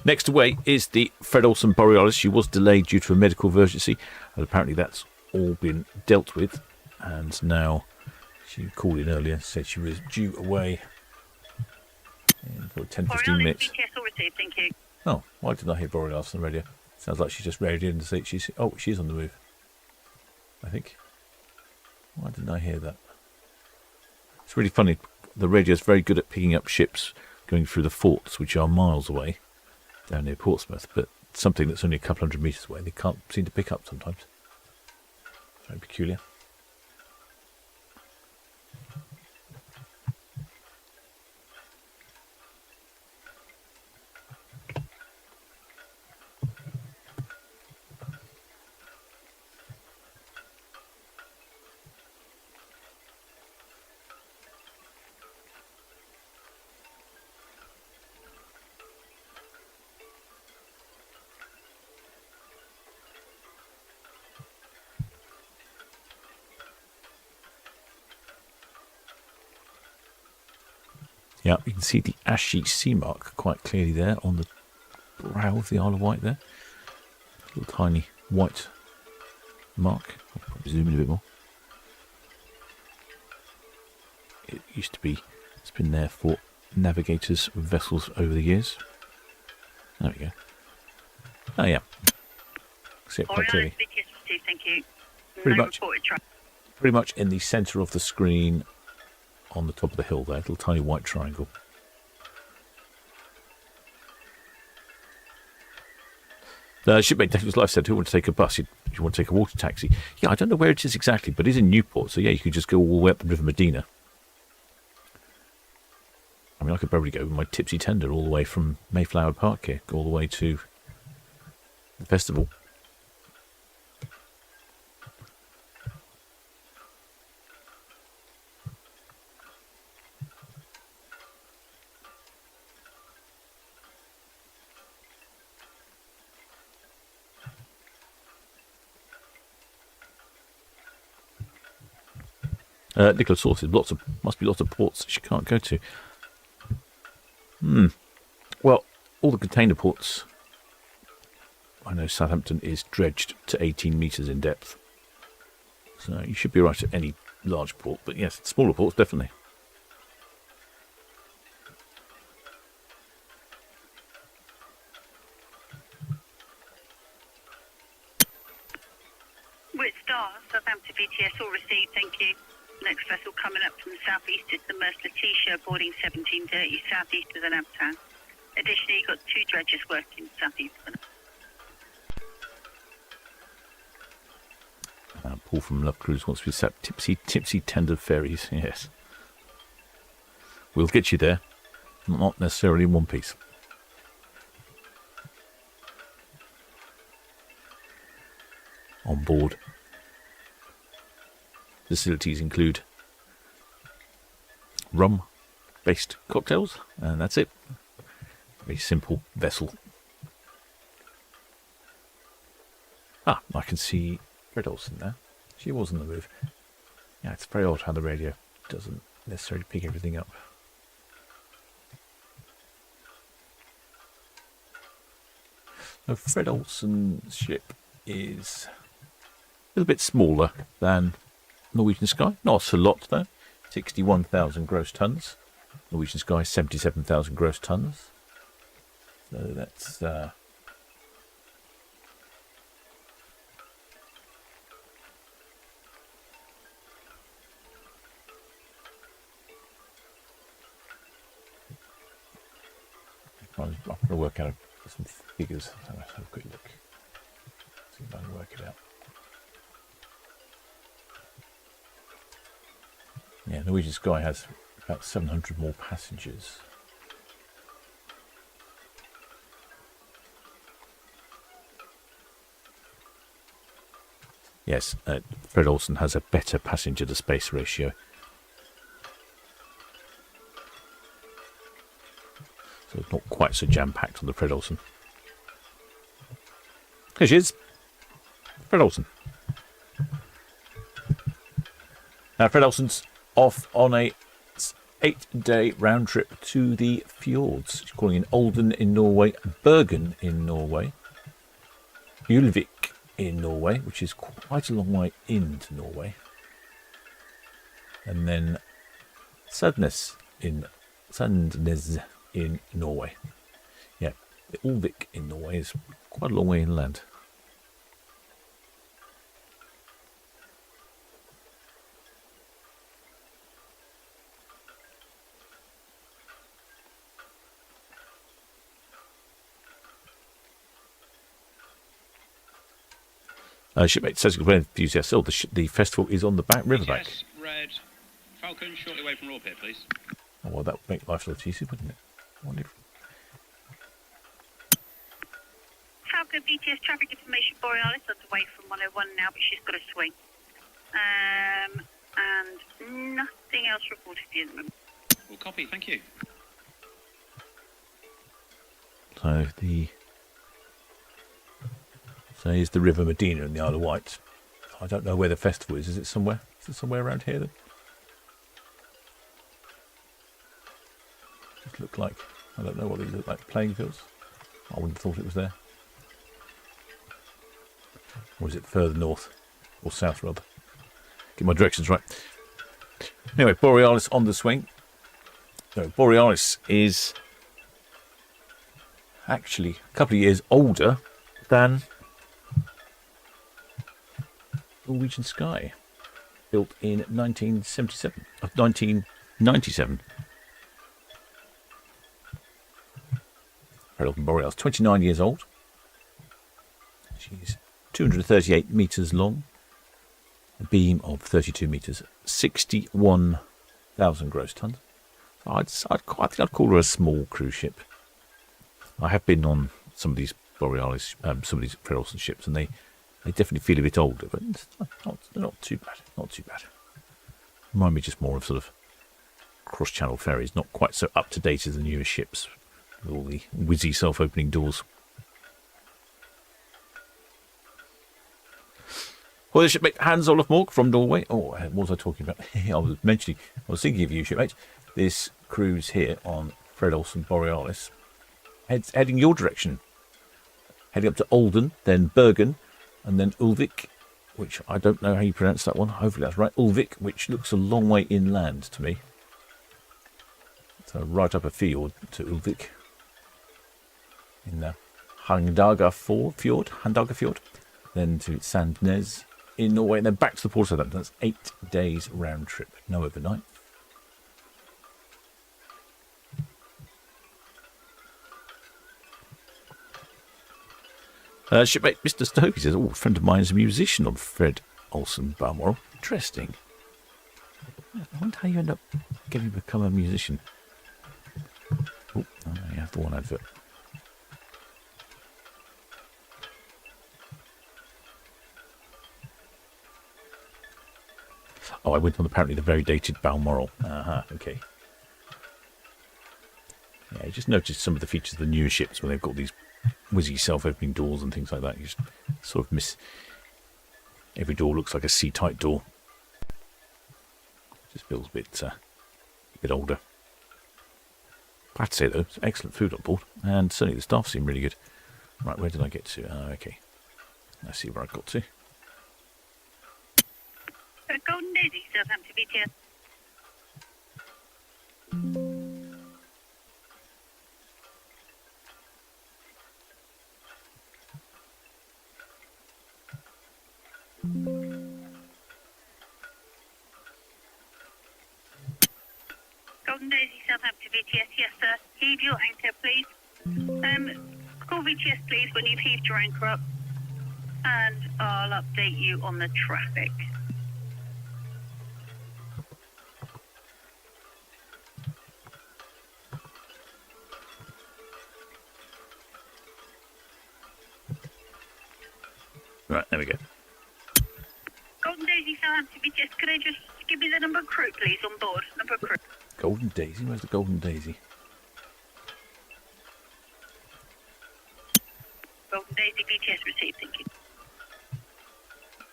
Next away is the Fred Olson Borealis. She was delayed due to a medical emergency, and apparently that's all been dealt with, and now... She called in earlier, said she was due away in for 10-15 minutes. BTS received, thank you. Oh, why didn't I hear Borealis on the radio? Sounds like she just radioed in to say she's on the move. I think. Why didn't I hear that? It's really funny. The radio's very good at picking up ships going through the forts, which are miles away, down near Portsmouth, but something that's only a couple hundred metres away, they can't seem to pick up sometimes. Very peculiar. Yeah, you can see the ashy sea mark quite clearly there on the brow of the Isle of Wight there. A little tiny white mark. I'll probably zoom in a bit more. It used to be, it's been there for navigators with vessels over the years. There we go. Oh yeah. See it quite clearly. Thank you. Pretty much in the centre of the screen on the top of the hill there, little tiny white triangle. The shipmate David's life said, who want to take a bus? You want to take a water taxi? Yeah, I don't know where it is exactly, but it's in Newport, so yeah, you could just go all the way up the River Medina. I mean, I could probably go with my tipsy tender all the way from Mayflower Park here, go all the way to the festival. Nicola Sources, must be lots of ports she can't go to. Well, all the container ports. I know Southampton is dredged to 18 metres in depth. So you should be right at any large port, but yes, smaller ports definitely. Whit Star, Southampton BTS all received, thank you. Next vessel coming up from the southeast is the Merce Letitia, boarding 1730, southeast of the Navtown. Additionally, you've got 2 dredges working southeast of the Paul from Love Cruise wants to be sat tipsy tender ferries. Yes, we'll get you there, not necessarily in one piece. On board. Facilities include rum-based cocktails, and that's it. Very simple vessel. Ah, I can see Fred Olson there. She was on the move. Yeah, it's very odd how the radio doesn't necessarily pick everything up. So Fred Olson's ship is a little bit smaller than Norwegian Sky. Not a lot though. 61,000 gross tons. Norwegian Sky 77,000 gross tons. So that's I'm going to work out some figures. Let's have a quick look. See if I can work it out. Yeah, Norwegian Sky has about 700 more passengers. Yes, Fred Olson has a better passenger to space ratio. So it's not quite so jam-packed on the Fred Olson. Here she is. Fred Olson. Now Fred Olson's off on a 8-day round trip to the fjords. She's calling in Olden in Norway, Bergen in Norway, Ulvik in Norway, which is quite a long way into Norway, and then Sandnes in Norway. Yeah, the Ulvik in Norway is quite a long way inland. Shipmate says, enthusiast. Oh, the festival is on the riverbank. Yes, red. Falcon, shortly away from Raw Pier, please. Oh, well, that would make life a lot easier, wouldn't it? I wonder if... Falcon BTS traffic information Borealis on the way from 101 now, but she's got a swing. And nothing else reported for you at the moment. Well, copy, thank you. So here's the River Medina in the Isle of Wight. I don't know where the festival is. Is it somewhere? Is it somewhere around here then? Just look like, I don't know what these look like, playing fields. I wouldn't have thought it was there. Or is it further north? Or south rather? Get my directions right. Anyway, Borealis on the swing. So Borealis is actually a couple of years older than Norwegian Sky, built in 1997. Fred Borealis, 29 years old. She's 238 metres long, a beam of 32 metres, 61,000 gross tons. I think I'd call her a small cruise ship. I have been on some of these Borealis, some of these Fred Olson ships, and they definitely feel a bit older, but they're not too bad. Not too bad. Remind me just more of sort of cross-channel ferries, not quite so up to date as the newer ships with all the whizzy self-opening doors. Well, the shipmate Hans Olaf Mork from Norway. Oh, what was I talking about? I was thinking of you, shipmate. This cruise here on Fred Olson Borealis heading your direction. Heading up to Olden, then Bergen, and then Ulvik, which I don't know how you pronounce that one. Hopefully that's right. Ulvik, which looks a long way inland to me. So right up a fjord to Ulvik. In the Handaga Fjord. Then to Sandnes in Norway, and then back to the port of Southampton. That's 8 days round trip. No overnight. Shipmate Mr. Stokey says, oh, a friend of mine is a musician on Fred Olson Balmoral. Interesting. I wonder how you end up getting to become a musician. Oh, yeah, the one advert. Oh, I went on apparently the very dated Balmoral. Okay. Yeah, I just noticed some of the features of the newer ships when they've got these whizzy self-opening doors and things like that. You just Sort of miss. Every door looks like a C-type door. Just feels a bit older. I have to say though, it's excellent food on board, and certainly the staff seem really good. Right, where did I get to? Okay, let's see where I got to. Golden Daisy, Southampton BTS. Golden Daisy, Southampton VTS, yes sir. Heave your anchor, please. Call VTS, please, when you've heaved your anchor up, and I'll update you on the traffic. Right, there we go. Golden Daisy, Southampton VTS, could I just give me the number of crew, please, on board? Number of crew. Golden Daisy? Where's the Golden Daisy? Golden Daisy VTS received, thank you.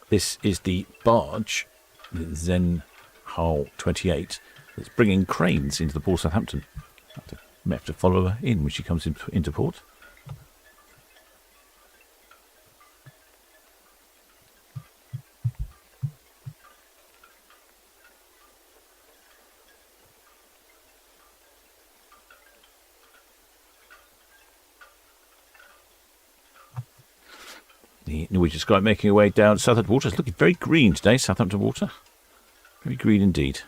This is the barge, the Zen Hull 28, that's bringing cranes into the port of Southampton. May have to follow her in when she comes into port. The Norwegian Sky making her way down Southampton Water. It's looking very green today, Southampton Water. Very green indeed.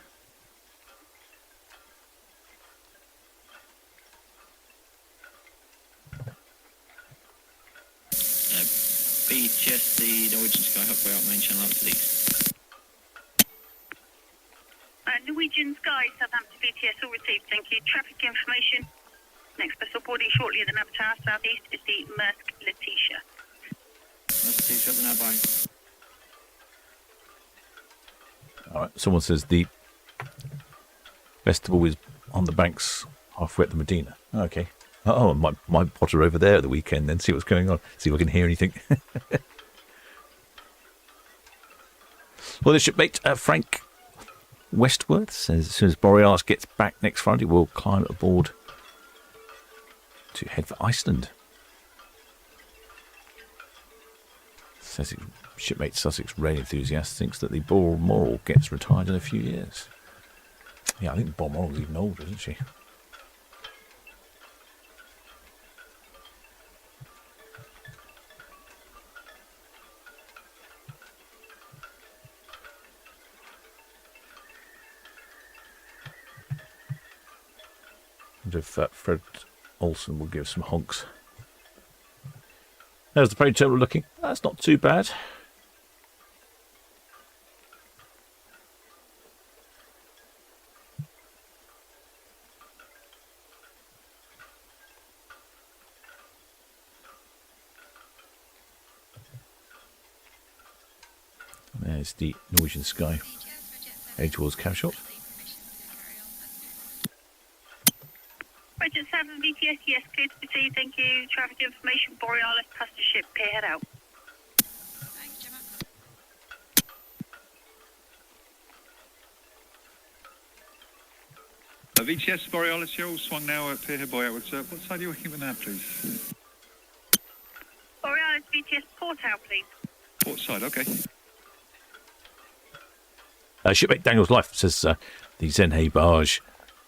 BTS, the Norwegian Sky Hopway out main channel up to the east. Norwegian Sky, Southampton VTS, all received, thank you. Traffic information. Next vessel boarding shortly at the Nav Tower, southeast, is the Maersk Letitia. That's the T-shirt, the nav by. All right. Someone says the festival is on the banks halfway up the Medina. Okay. Oh, I might potter over there at the weekend then, see what's going on, see if I can hear anything. Well, the shipmate Frank Westworth says as soon as Borealis gets back next Friday, we'll climb aboard to head for Iceland. Says shipmate Sussex rail enthusiast thinks that the Balmoral gets retired in a few years. Yeah, I think Balmoral's even older, isn't she? And if Fred Olson will give some honks. There's the parade terminal looking. That's not too bad. There's the Norwegian Sky Edgeworth's cow shot. Roger, 7 VTS, yes, clear to proceed, thank you. Traffic information, Borealis, passenger ship, pier head out. Thanks, Gemma. VTS Borealis here, all swung now at Pierhead Boy outwards. What side are you working with now, please? Borealis, VTS, port out, please. Port side, okay. Shipmate Daniel's Life says the Zenhay barge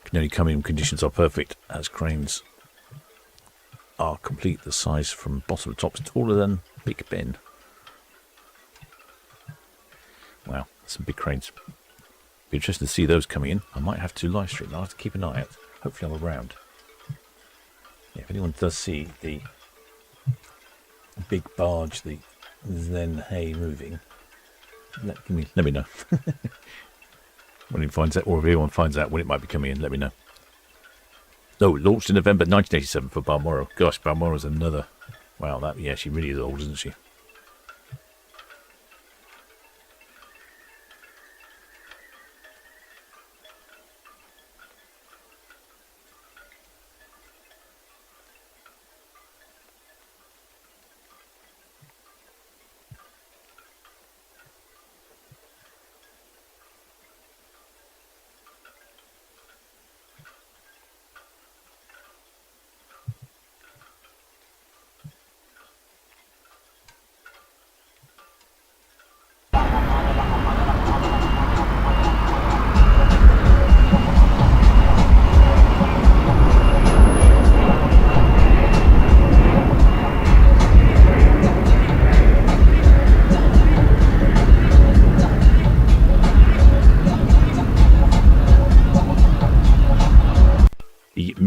can only come in when conditions are perfect, as cranes are complete. The size from bottom to top is taller than Big Ben. Wow, some big cranes. Be interested to see those coming in. I might have to live stream. I'll have to keep an eye out. Hopefully I'm around. Yeah, if anyone does see the big barge, the Zenhay moving, let me know. When he finds out, or if anyone finds out when it might be coming in, let me know. Oh, launched in November 1987 for Balmoral. Gosh, Balmoral's another. Wow, that, yeah, she really is old, isn't she?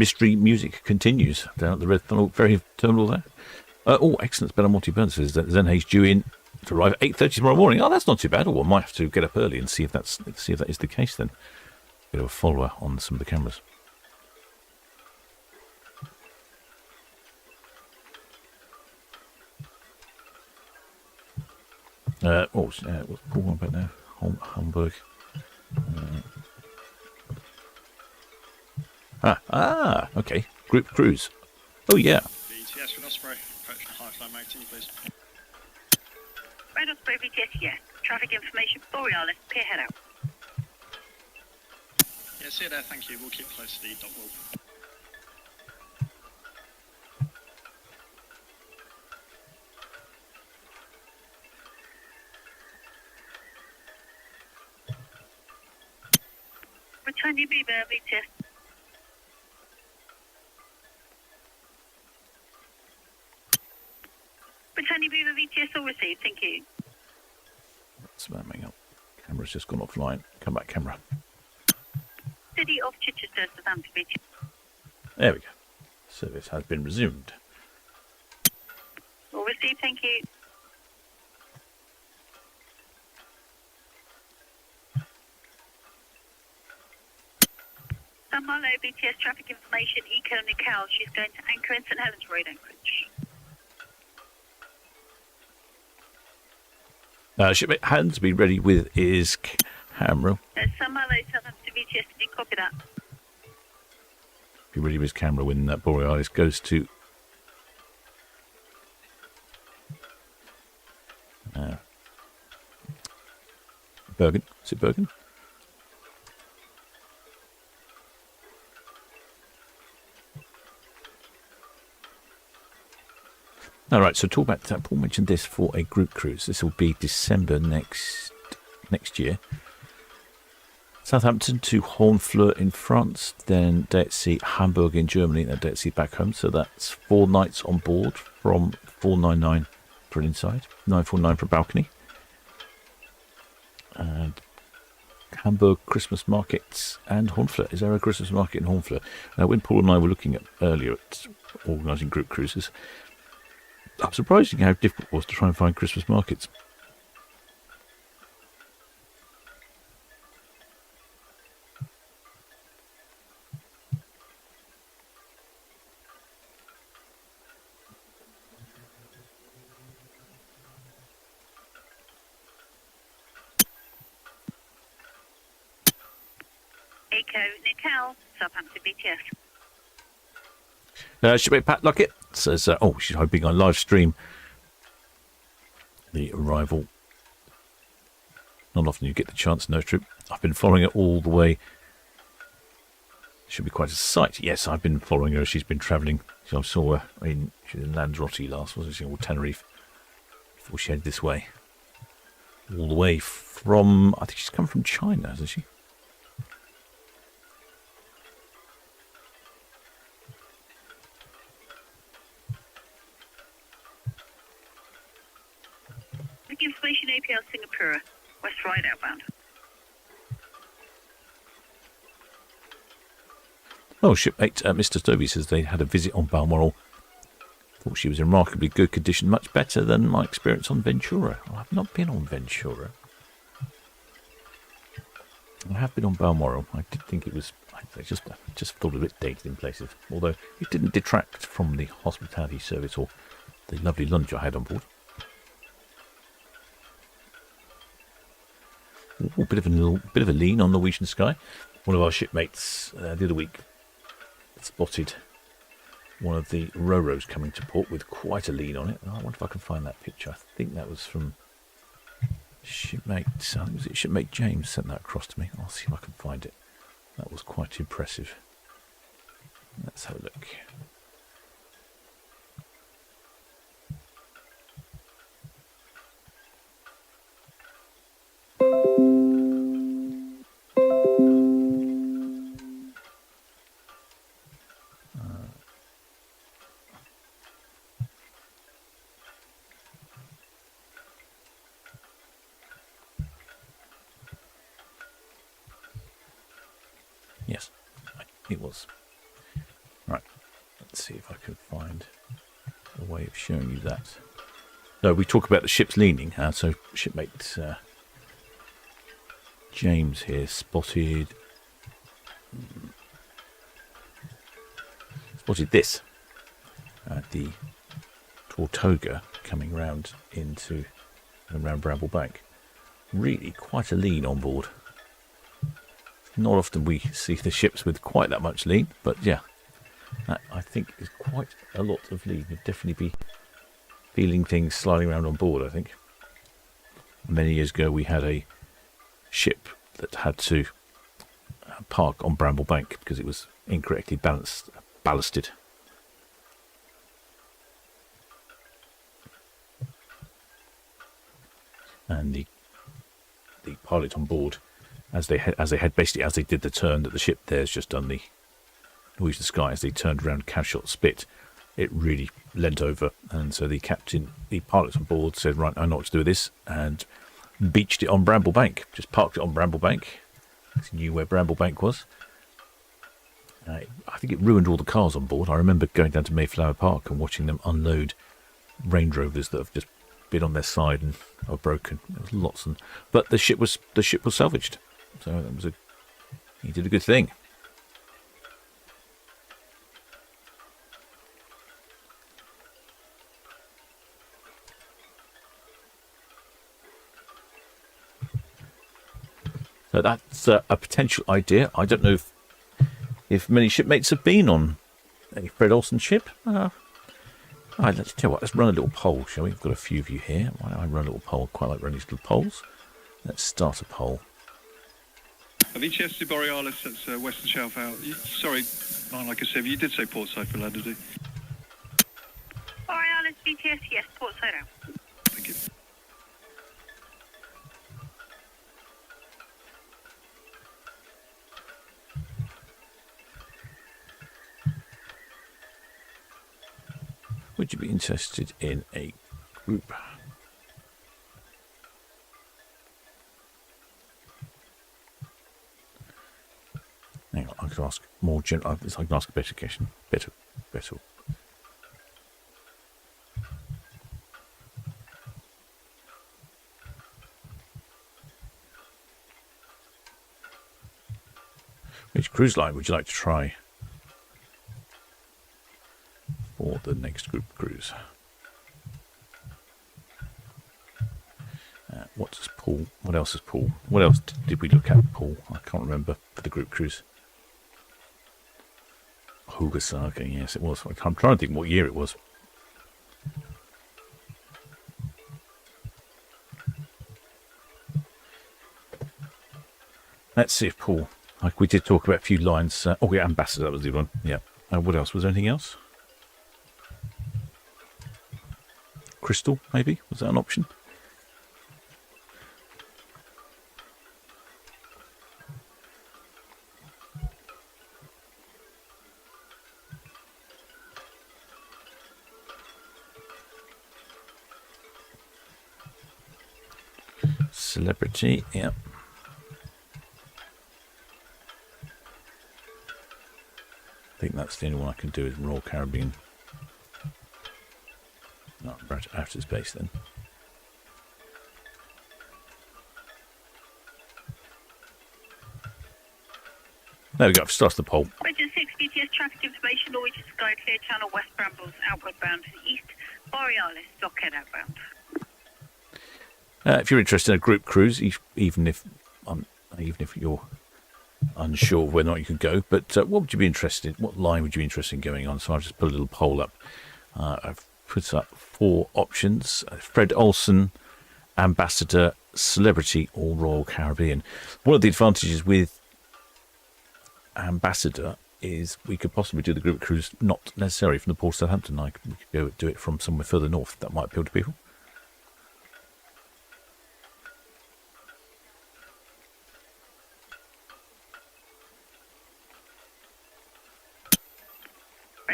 mystery music continues down at the red tunnel ferry terminal there. Excellent. It's better multi-burn says that Zenhage due in to arrive at 8:30 tomorrow morning. Oh, that's not too bad. I might have to get up early and see if that is the case then. Bit of a follower on some of the cameras. What's Paul on about now? Hamburg. Okay. Group cruise. Oh, yeah. BTS with Osprey. Approach high flight mating, please. Red Osprey VTS, yes. Traffic information, Borealis, pier head out. Yeah, see you there, thank you. We'll keep close to the dock wall. Britannia Beaver VTS. Britannia Beaver VTS all received, thank you. That's spamming up. Camera's just gone offline. Come back, camera. City of Chichester, Southampton VTS. There we go. Service has been resumed. All received, thank you. San Marlow BTS traffic information, Eco Nicole. She's going to anchor in St Helens Road, Anchorage. Shipmate hands to be ready with his camera. San Marlow, Southampton VTS, did you copy that? Be ready with his camera when that Borealis goes to. Bergen. Is it Bergen? All right, so talk about that. Paul mentioned this for a group cruise. This will be December next year. Southampton to Honfleur in France, then day at sea Hamburg in Germany, and then day at sea back home. So that's 4 nights on board from 499 for an inside, 949 for a balcony. And Hamburg Christmas markets and Honfleur. Is there a Christmas market in Honfleur? When Paul and I were looking at earlier at organising group cruises, I'm surprised how difficult it was to try and find Christmas markets. Eco Nicole, Southampton VTS. Shipmate Pat Luckett says, she's hoping I live stream the arrival. Not often you get the chance, no trip. I've been following it all the way. Should be quite a sight. Yes, I've been following her. She's been travelling. I saw her she was in Lanzarote last, wasn't she? Or Tenerife. Before she headed this way. All the way from, I think she's come from China, hasn't she? Information APL Singapore, West Ryde outbound. Shipmate Mr. Stovey says they had a visit on Balmoral. Thought she was in remarkably good condition, much better than my experience on Ventura. I've not been on Ventura. I have been on Balmoral. I did think it was, I just thought it a bit dated in places. Although it didn't detract from the hospitality service or the lovely lunch I had on board. A bit of a lean on Norwegian Sky. One of our shipmates the other week spotted one of the Roros coming to port with quite a lean on it. I wonder if I can find that picture. I think that was from shipmate. Was it shipmate James sent that across to me? I'll see if I can find it. That was quite impressive. Let's have a look. Yes, it was. Let's see if I can find a way of showing you that. No, we talk about the ship's leaning. So shipmate James here spotted this. The Tortuga coming round around Bramble Bank. Really quite a lean on board. Not often we see the ships with quite that much lean, but yeah, that I think is quite a lot of lean. You'd definitely be feeling things sliding around on board, I think. Many years ago we had a ship that had to park on Bramble Bank because it was incorrectly ballasted. And the pilot on board, as they did the turn that the ship there's just done, the Norwegian Sky, as they turned around Cavshot Spit, it really leant over, and so the pilot on board said, right, I know what to do with this, and beached it on Bramble Bank, just parked it on Bramble Bank. He knew where Bramble Bank was. I think it ruined all the cars on board. I remember going down to Mayflower Park and watching them unload Range Rovers that have just been on their side and are broken. There was lots, but the ship was salvaged. So that was he did a good thing. So that's a potential idea. I don't know if many shipmates have been on a Fred Olson ship. Let's tell you what, let's run a little poll, shall we? We've got a few of you here. Why don't I run a little poll? Quite like running these little polls. Let's start a poll. VTS to Borealis, that's Western Shelf out. Sorry, like I said, you did say Portside for Ladder. Borealis, BTS, yes, Portside out. Thank you. Would you be interested in a group? Hang on, I could ask more general. I can ask a better question. Better. Which cruise line would you like to try for the next group cruise? What's Paul? What else is Paul? What else did we look at, Paul? I can't remember for the group cruise. Hugasaga, yes, it was. I'm trying to think what year it was. Let's see if Paul. Like we did talk about a few lines. Ambassador, that was the one. Yeah. What else? Was there anything else? Crystal, maybe? Was that an option? Celebrity, yeah. I think that's the only one I can do is Royal Caribbean. Not outer space then. There we go, I've started the poll. Region 6, BTS traffic information, Norwegian Sky, clear channel, West Brambles, outward bound to the east, Borealis, Dockhead outbound. If you're interested in a group cruise, even if you're unsure of whether or not you could go, but what would you be interested in? What line would you be interested in going on? So I'll just put a little poll up. I've put up 4 options: Fred Olson, Ambassador, Celebrity, or Royal Caribbean. One of the advantages with Ambassador is we could possibly do the group cruise not necessarily from the port of Southampton. We could go do it from somewhere further north. That might appeal to people.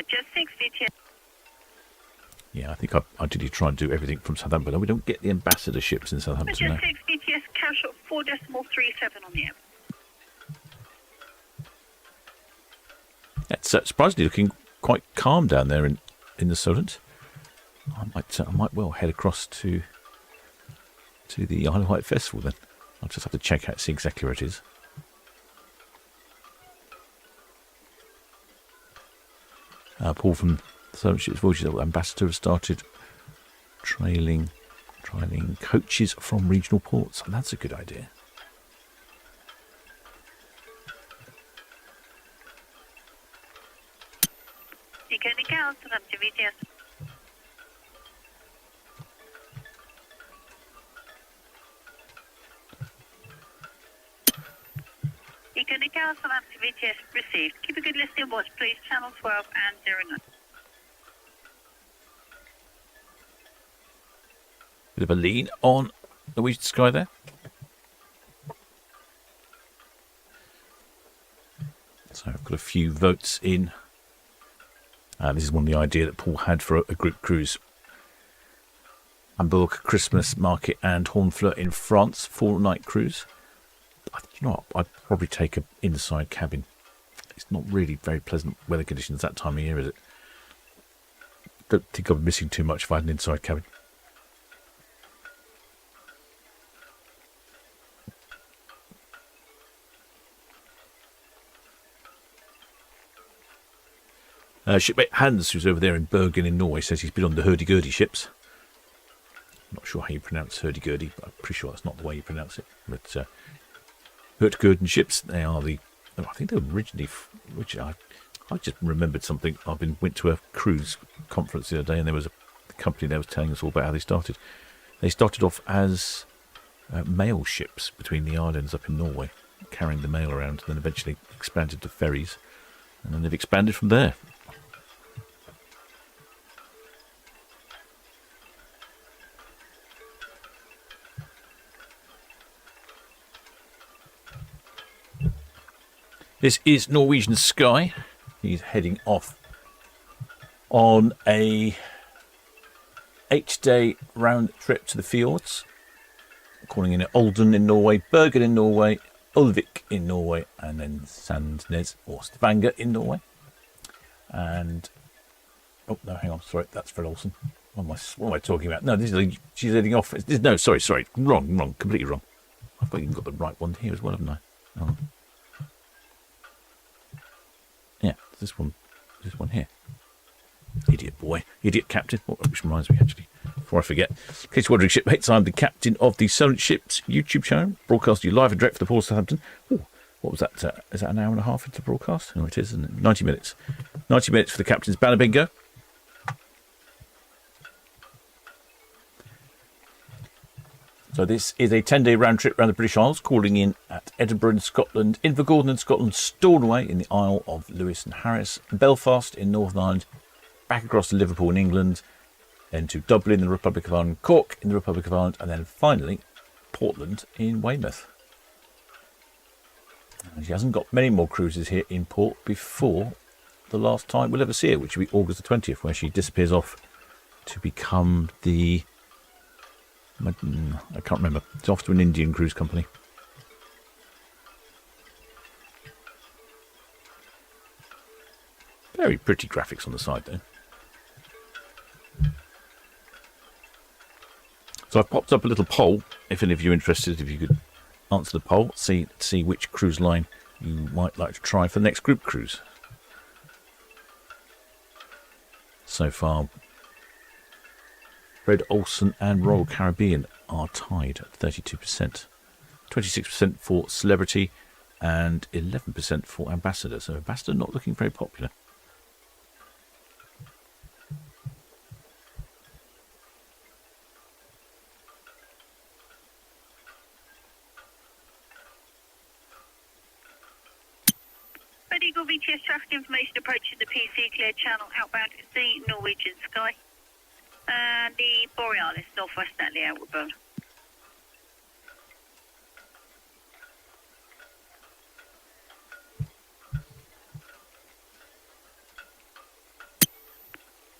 Just 6 BTS. Yeah, I think I did try and do everything from Southampton. We don't get the ambassador ships in Southampton. Just 6 BTS, Cavshot 4.37 on the air. It's surprisingly looking quite calm down there in the Solent. I might well head across to the Isle of Wight Festival then. I'll just have to check out, see exactly where it is. Paul from Solent Ships Voyages Ambassador has started trialling coaches from regional ports. And that's a good idea. Southampton VTS received. Keep a good listening watch, please. Channel 12 and 09. Bit of a lean on Norwegian Sky there. So I've got a few votes in. This is one of the ideas that Paul had for a group cruise. Hamburg, Christmas Market and Hornfleur in France, 4-night cruise. You know what, I'd probably take an inside cabin. It's not really very pleasant weather conditions that time of year, is it? Don't think I'd be missing too much if I had an inside cabin. Shipmate Hans, who's over there in Bergen in Norway, says he's been on the hurdy-gurdy ships. I'm not sure how you pronounce hurdy-gurdy, but I'm pretty sure that's not the way you pronounce it. But hurdy-gurdy ships, they are I think they were originally, which I just remembered something. Went to a cruise conference the other day, and there was a company that was telling us all about how they started. They started off as mail ships between the islands up in Norway, carrying the mail around, and then eventually expanded to ferries, and then they've expanded from there. This is Norwegian Sky. He's heading off on a 8-day round trip to the fjords, calling in at Olden in Norway, Bergen in Norway, Ulvik in Norway, and then Sandnes or Stavanger in Norway. And oh no, hang on, sorry, that's Fred Olson. What am I talking about? No, she's heading off. No, sorry, wrong, completely wrong. I've even got the right one here as well, haven't I? Oh. Yeah, this one here. Idiot boy, idiot captain. Which reminds me, actually, before I forget, in case you're wondering, shipmates, I'm the captain of the Solent Ships YouTube channel, broadcasting you live and direct for the Port of Southampton. Oh, what was that? Is that an hour and a half into the broadcast? No, it is, isn't it? 90 minutes. 90 minutes for the captain's banner bingo. So this is a 10-day round trip around the British Isles, calling in at Edinburgh in Scotland, Invergordon in Scotland, Stornoway in the Isle of Lewis and Harris, Belfast in Northern Ireland, back across to Liverpool in England, then to Dublin in the Republic of Ireland, Cork in the Republic of Ireland, and then finally Portland in Weymouth. And she hasn't got many more cruises here in port before the last time we'll ever see her, which will be August the 20th, where she disappears off to become the... I can't remember. It's off to an Indian cruise company. Very pretty graphics on the side, though. So I've popped up a little poll. If any of you are interested, if you could answer the poll, see which cruise line you might like to try for the next group cruise. So far, Fred Olson and Royal Caribbean are tied at 32%. 26% for Celebrity and 11% for Ambassador. So Ambassador not looking very popular. Red Eagle VTS traffic information approaching the PC clear channel outbound is the Norwegian Sky. And the Borealis, northwest Stanley outward bound.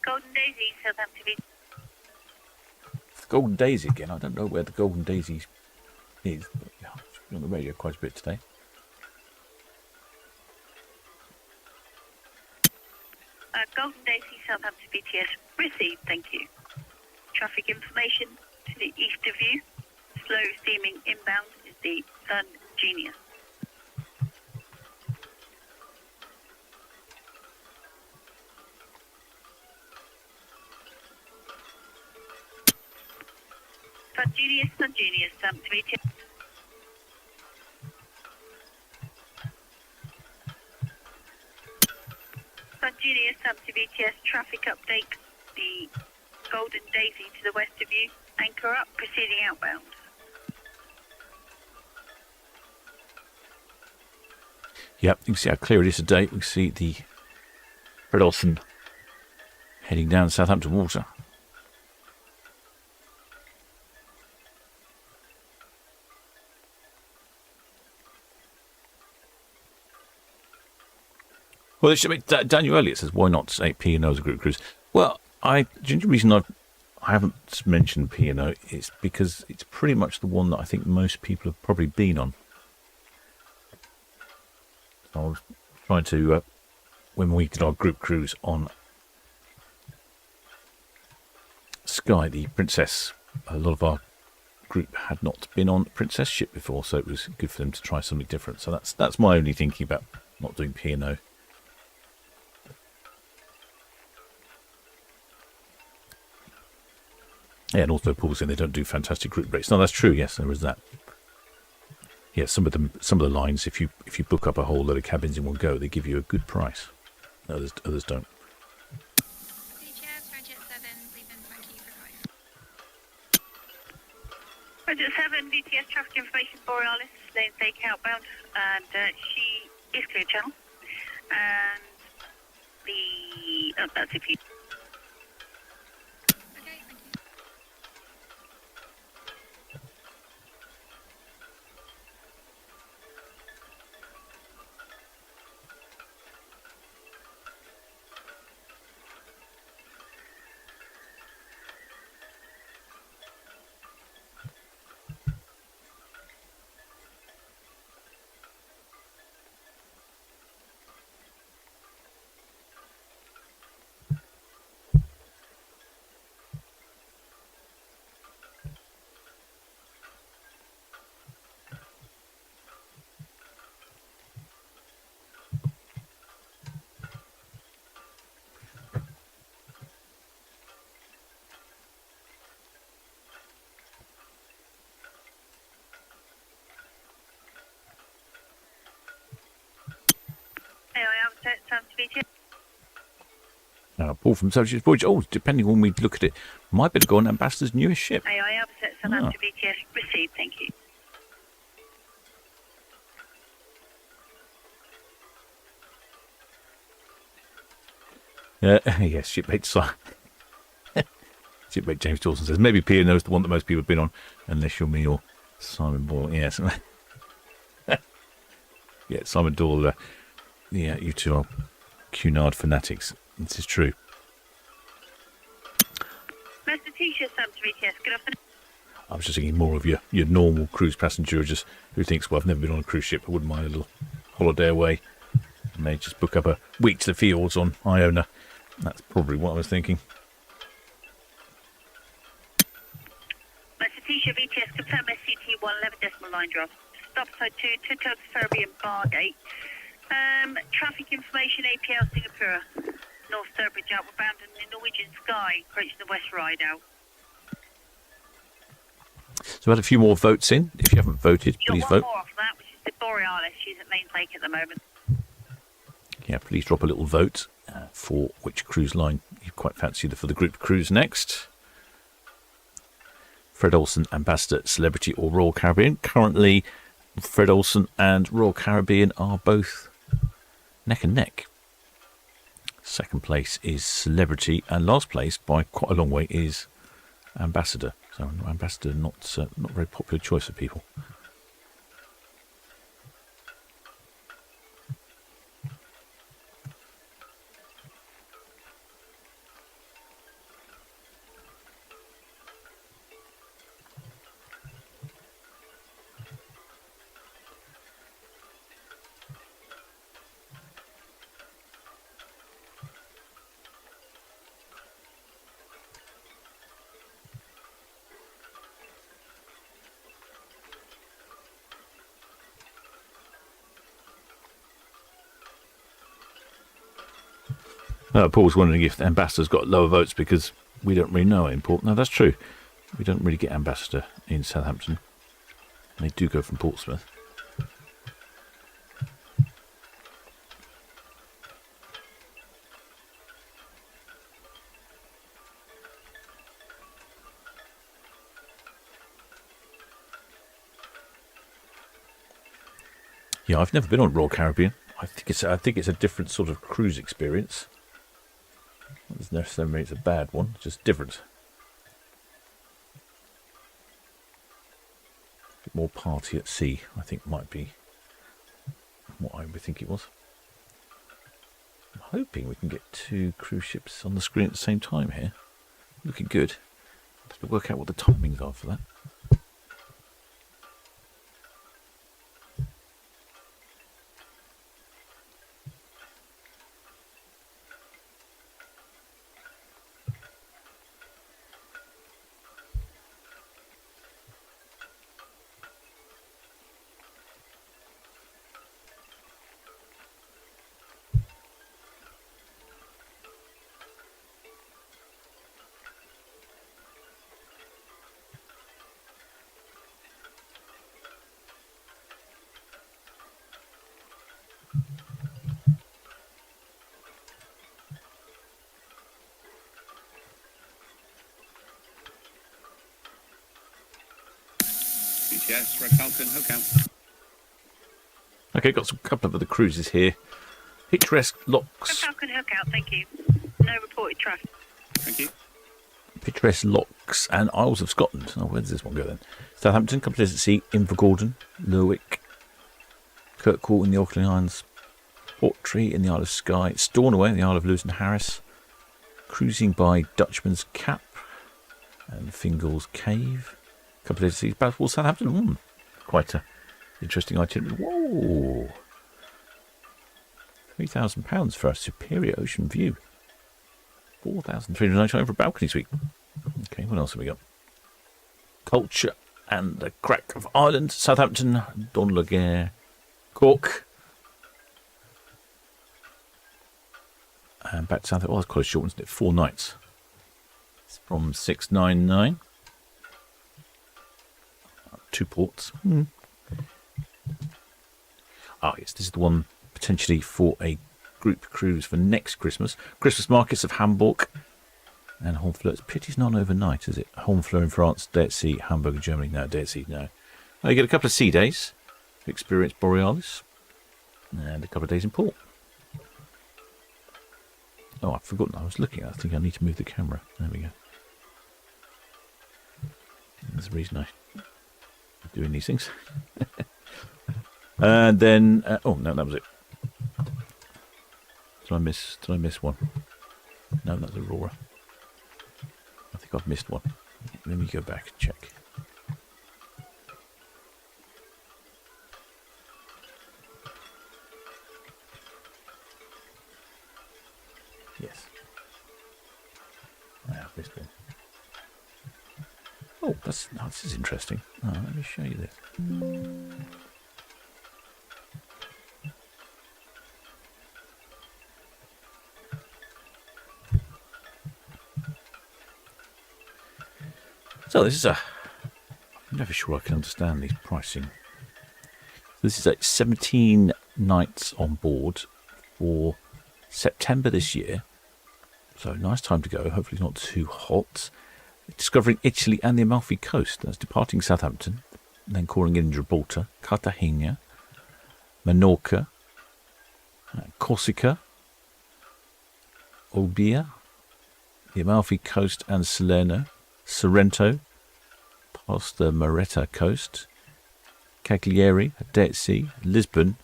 Golden Daisy, Southampton. Golden Daisy again. I don't know where the Golden Daisy is, but yeah, it's been on the radio quite a bit today. Golden Daisy, Southampton BTS, received, thank you. Traffic information to the east of you. Slow steaming inbound is the Sun Genius. Sun Genius, Southampton BTS. Sun Genius, Southampton BTS, traffic update. The Golden Daisy to the west of you. Anchor up, proceeding outbound. Yep, you can see how clear it is today. We can see the Fred Olson heading down Southampton water. Well, Daniel Elliott says, why not say P&O as a group cruise? Well, the only reason I haven't mentioned P&O is because it's pretty much the one that I think most people have probably been on. I was trying to, when we did our group cruise on Sky, the Princess, a lot of our group had not been on Princess ship before, so it was good for them to try something different. So that's my only thinking about not doing P&O. Yeah, and also Paul saying they don't do fantastic group rates. No, that's true. Yes, there is that. Yeah, some of the lines, if you book up a whole load of cabins in one go, they give you a good price. Others don't. BTS, Rejet 7, leaving Town Quay for guys. Rejet 7, BTS, traffic information, Borealis, lane take outbound, and she is clear channel. And that's if you. Okay, thank you. Now, Paul from Solent Ships Voyage. Oh, depending on when we look at it, might better go on Ambassador's newest ship. AI upset Southampton BTS, received, thank you. Yes, shipmate shipmate James Dawson says maybe P&O is the one that most people have been on, unless you're me or Simon Boyle. Yes, yeah, Simon Doyle. Yeah, you two are Cunard fanatics. This is true. Mr. T-shirt, Southampton BTS, good afternoon. I was just thinking more of your normal cruise passenger who thinks, well, I've never been on a cruise ship. I wouldn't mind a little holiday away. And they just book up a week to the fields on Iona. That's probably what I was thinking. Mr. T-shirt, BTS, confirm SCT1, 11.9 draft. Stop side 2, Total Ferry and Bargate. Traffic information, APL Singapore. North Sturbridge outward bound and the Norwegian Sky, approaching the West Ride out. So we had a few more votes in. If you haven't voted, please vote. One more off that, which is the Borealis. She's at Main Lake at the moment. Yeah, please drop a little vote for which cruise line you quite fancy for the group cruise next. Fred Olson, Ambassador, Celebrity or Royal Caribbean. Currently, Fred Olson and Royal Caribbean are both neck and neck. Second place is Celebrity, and last place by quite a long way is Ambassador. So Ambassador not a very popular choice for people. Paul's wondering if the ambassador's got lower votes because we don't really know in Port. No, that's true. We don't really get ambassador in Southampton. They do go from Portsmouth. Yeah, I've never been on Royal Caribbean. I think it's a different sort of cruise experience. Not necessarily it's a bad one, it's just different. A bit more party at sea, I think, might be what I would think it was. I'm hoping we can get 2 cruise ships on the screen at the same time here. Looking good. Have to work out what the timings are for that. BTS, Red Falcon, hook out. Okay, got a couple of the cruises here. Picturesque Red Locks. Falcon hook out, thank you. No reported trust. Thank you. Picturesque Locks and Isles of Scotland. Oh, where does this one go then? Southampton, Company at Sea, Invergordon, Lerwick, Kirkwall in the Orkney Islands, Portree in the Isle of Skye, Stornoway in the Isle of Lewis and Harris, cruising by Dutchman's Cap and Fingal's Cave. Company at Sea, Bathwell, Southampton. Quite a interesting itinerary. Whoa! £3,000 for a superior ocean view. $4,399 for a balcony suite. Okay, what else have we got? Culture and the Crack of Ireland, Southampton, Donlager, Cork. And back to Southampton. Oh, that's quite a short one, isn't it? 4 nights. It's from 699. 2 ports. Ah, yes, this is the one potentially for a group cruise for next Christmas. Christmas markets of Hamburg and Honfleur. It's pity it's not overnight, is it? Honfleur in France, day at sea, Hamburg in Germany. No, day at sea, no. Oh, you get a couple of sea days to experience Borealis and a couple of days in port. Oh, I've forgotten. I was looking. I think I need to move the camera. There we go. There's the reason I'm doing these things. And then, oh no, that was it. Did I miss one? No, that's Aurora. I think I've missed one. Let me go back and check. Yes. I have missed one. Oh, this is interesting. Oh, let me show you this. So this is I'm never sure I can understand these pricing. This is 17 nights on board for September this year. So nice time to go. Hopefully not too hot. Discovering Italy and the Amalfi Coast. That's departing Southampton, then calling in Gibraltar, Cartagena, Menorca, Corsica, Olbia, the Amalfi Coast and Salerno, Sorrento, past the Maretta coast, Cagliari, a day at sea, Lisbon,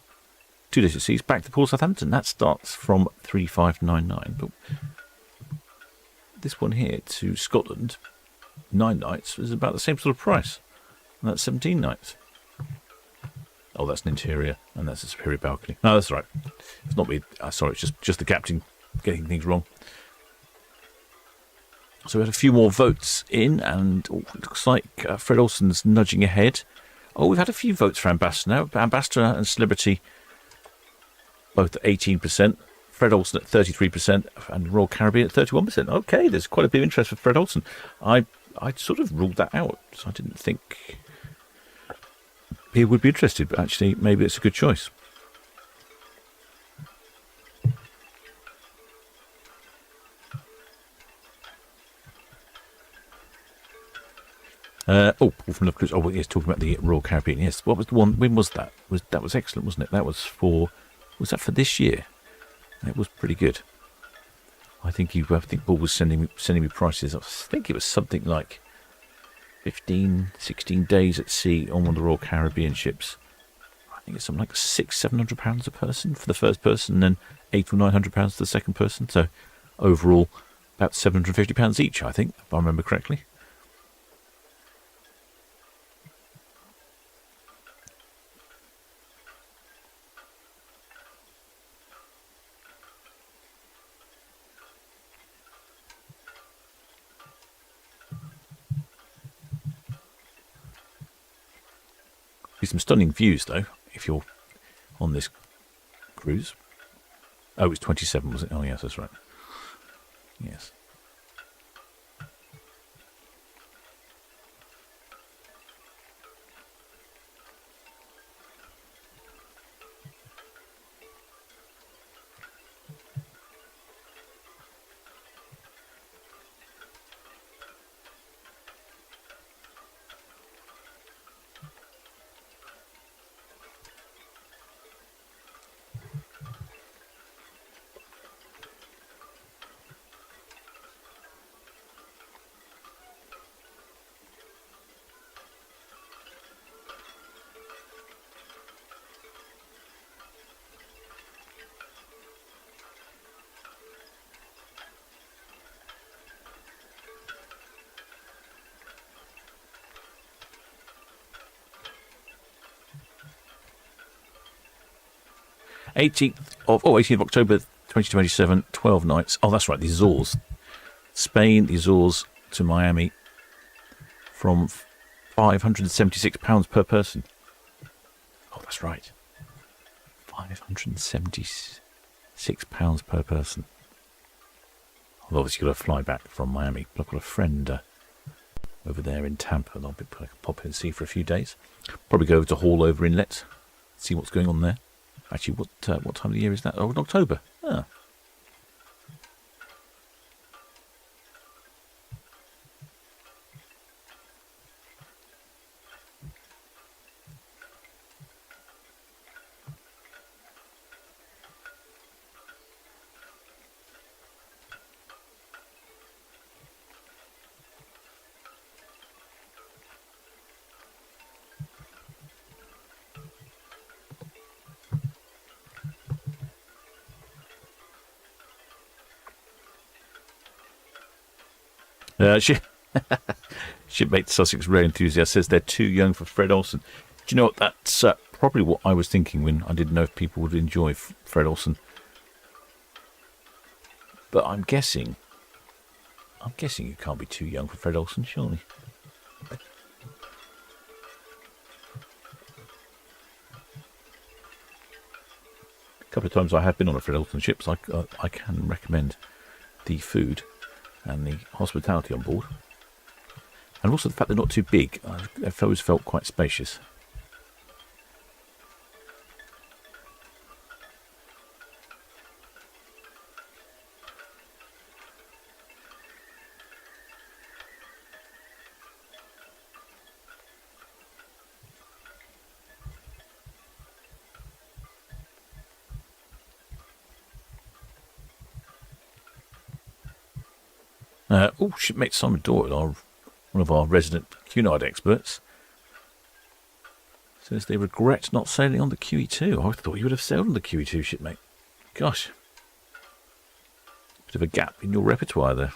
2 days at sea, back to Port Southampton. That starts from 3,599. But this one here to Scotland, 9 nights, is about the same sort of price. And that's 17 nights. Oh, that's an interior, and that's a superior balcony. No, that's right. It's not me. Sorry, it's just the captain getting things wrong. So we had a few more votes in, and it looks like Fred Olson's nudging ahead. Oh, we've had a few votes for Ambassador now. Ambassador and Celebrity both at 18%. Fred Olson at 33% and Royal Caribbean at 31%. Okay, there's quite a bit of interest for Fred Olson. I sort of ruled that out, so I didn't think he would be interested, but actually maybe it's a good choice. Paul from Love Cruise. Oh, yes, talking about the Royal Caribbean. Yes, what was the one? When was that? That was excellent, wasn't it? That was for. Was that for this year? It was pretty good. I think Paul was sending me prices. I think it was something like 15, 16 days at sea on one of the Royal Caribbean ships. I think it's something like £600-700 a person for the first person, and then £800 or £900 for the second person. So overall, about £750 each, I think, if I remember correctly. Some stunning views, though, if you're on this cruise. Oh, it's 27, was it? Oh, yes, that's right. Yes. '18th of October 2027, 12 nights. Oh, that's right, the Azores. Spain, the Azores to Miami from £576 per person. Oh, that's right. £576 per person. I've obviously got to fly back from Miami, but I've got a friend over there in Tampa, and I'll be pop in and see for a few days. Probably go over to Hall over Inlet, see what's going on there. Actually, what time of the year is that? Oh, in October. Ah. Shipmate Sussex Rare Enthusiast says they're too young for Fred Olson. Do you know what? That's probably what I was thinking when I didn't know if people would enjoy Fred Olson. But I'm guessing you can't be too young for Fred Olson, surely. A couple of times I have been on a Fred Olson ship, so I can recommend the food and the hospitality on board. And also the fact they're not too big. I've always felt quite spacious. Shipmate Simon Doyle, one of our resident Cunard experts, says they regret not sailing on the QE2. I thought you would have sailed on the QE2, shipmate. Gosh. Bit of a gap in your repertoire there.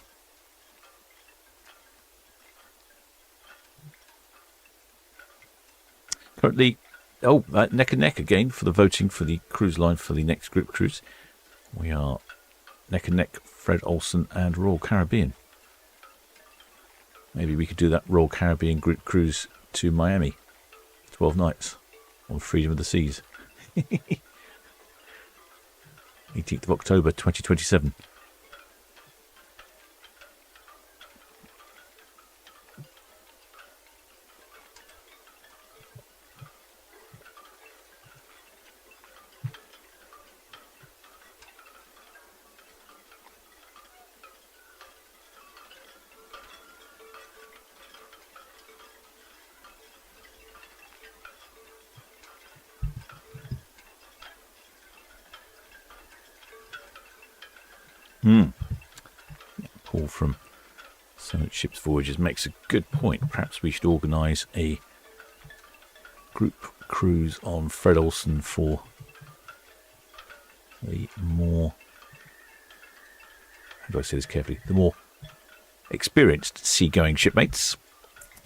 Currently, neck and neck again for the voting for the cruise line for the next group cruise. We are neck and neck, Fred Olson and Royal Caribbean. Maybe we could do that Royal Caribbean group cruise to Miami. 12 nights on Freedom of the Seas. 18th of October 2027. Paul from Solent Ships Voyages makes a good point. Perhaps we should organise a group cruise on Fred Olson for the more, how do I say this carefully, the more experienced seagoing shipmates,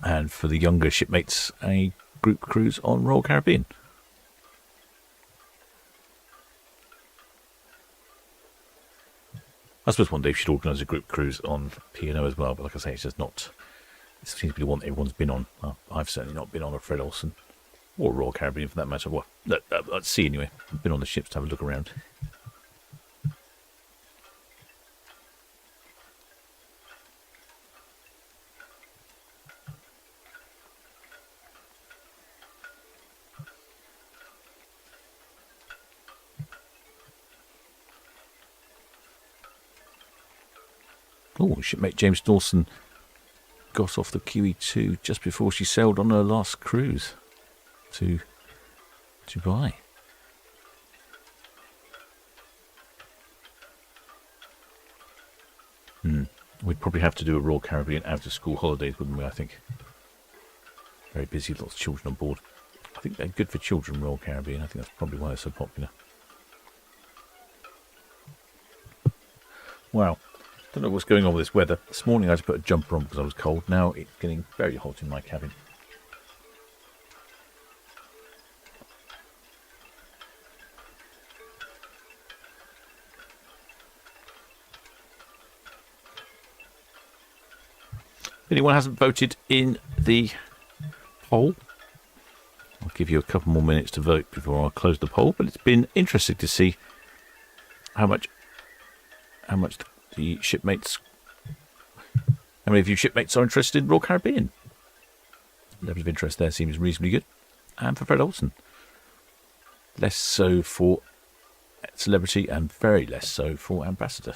and for the younger shipmates a group cruise on Royal Caribbean. I suppose one day we should organise a group cruise on P&O as well, but like I say, it's just not, it seems to be the one that everyone's been on. I've certainly not been on a Fred Olson, or Royal Caribbean for that matter. Well, let's see anyway. I've been on the ships to have a look around. Oh, shipmate James Dawson got off the QE2 just before she sailed on her last cruise to Dubai. We'd probably have to do a Royal Caribbean out of school holidays, wouldn't we, I think? Very busy, lots of children on board. I think they're good for children, Royal Caribbean. I think that's probably why they're so popular. Wow. Don't know what's going on with this weather. This morning I had to put a jumper on because I was cold. Now it's getting very hot in my cabin. If anyone hasn't voted in the poll, I'll give you a couple more minutes to vote before I close the poll. But it's been interesting to see how much the shipmates, how many of you shipmates are interested in Royal Caribbean? The level of interest there seems reasonably good. And for Fred Olson, less so for Celebrity and very less so for Ambassador.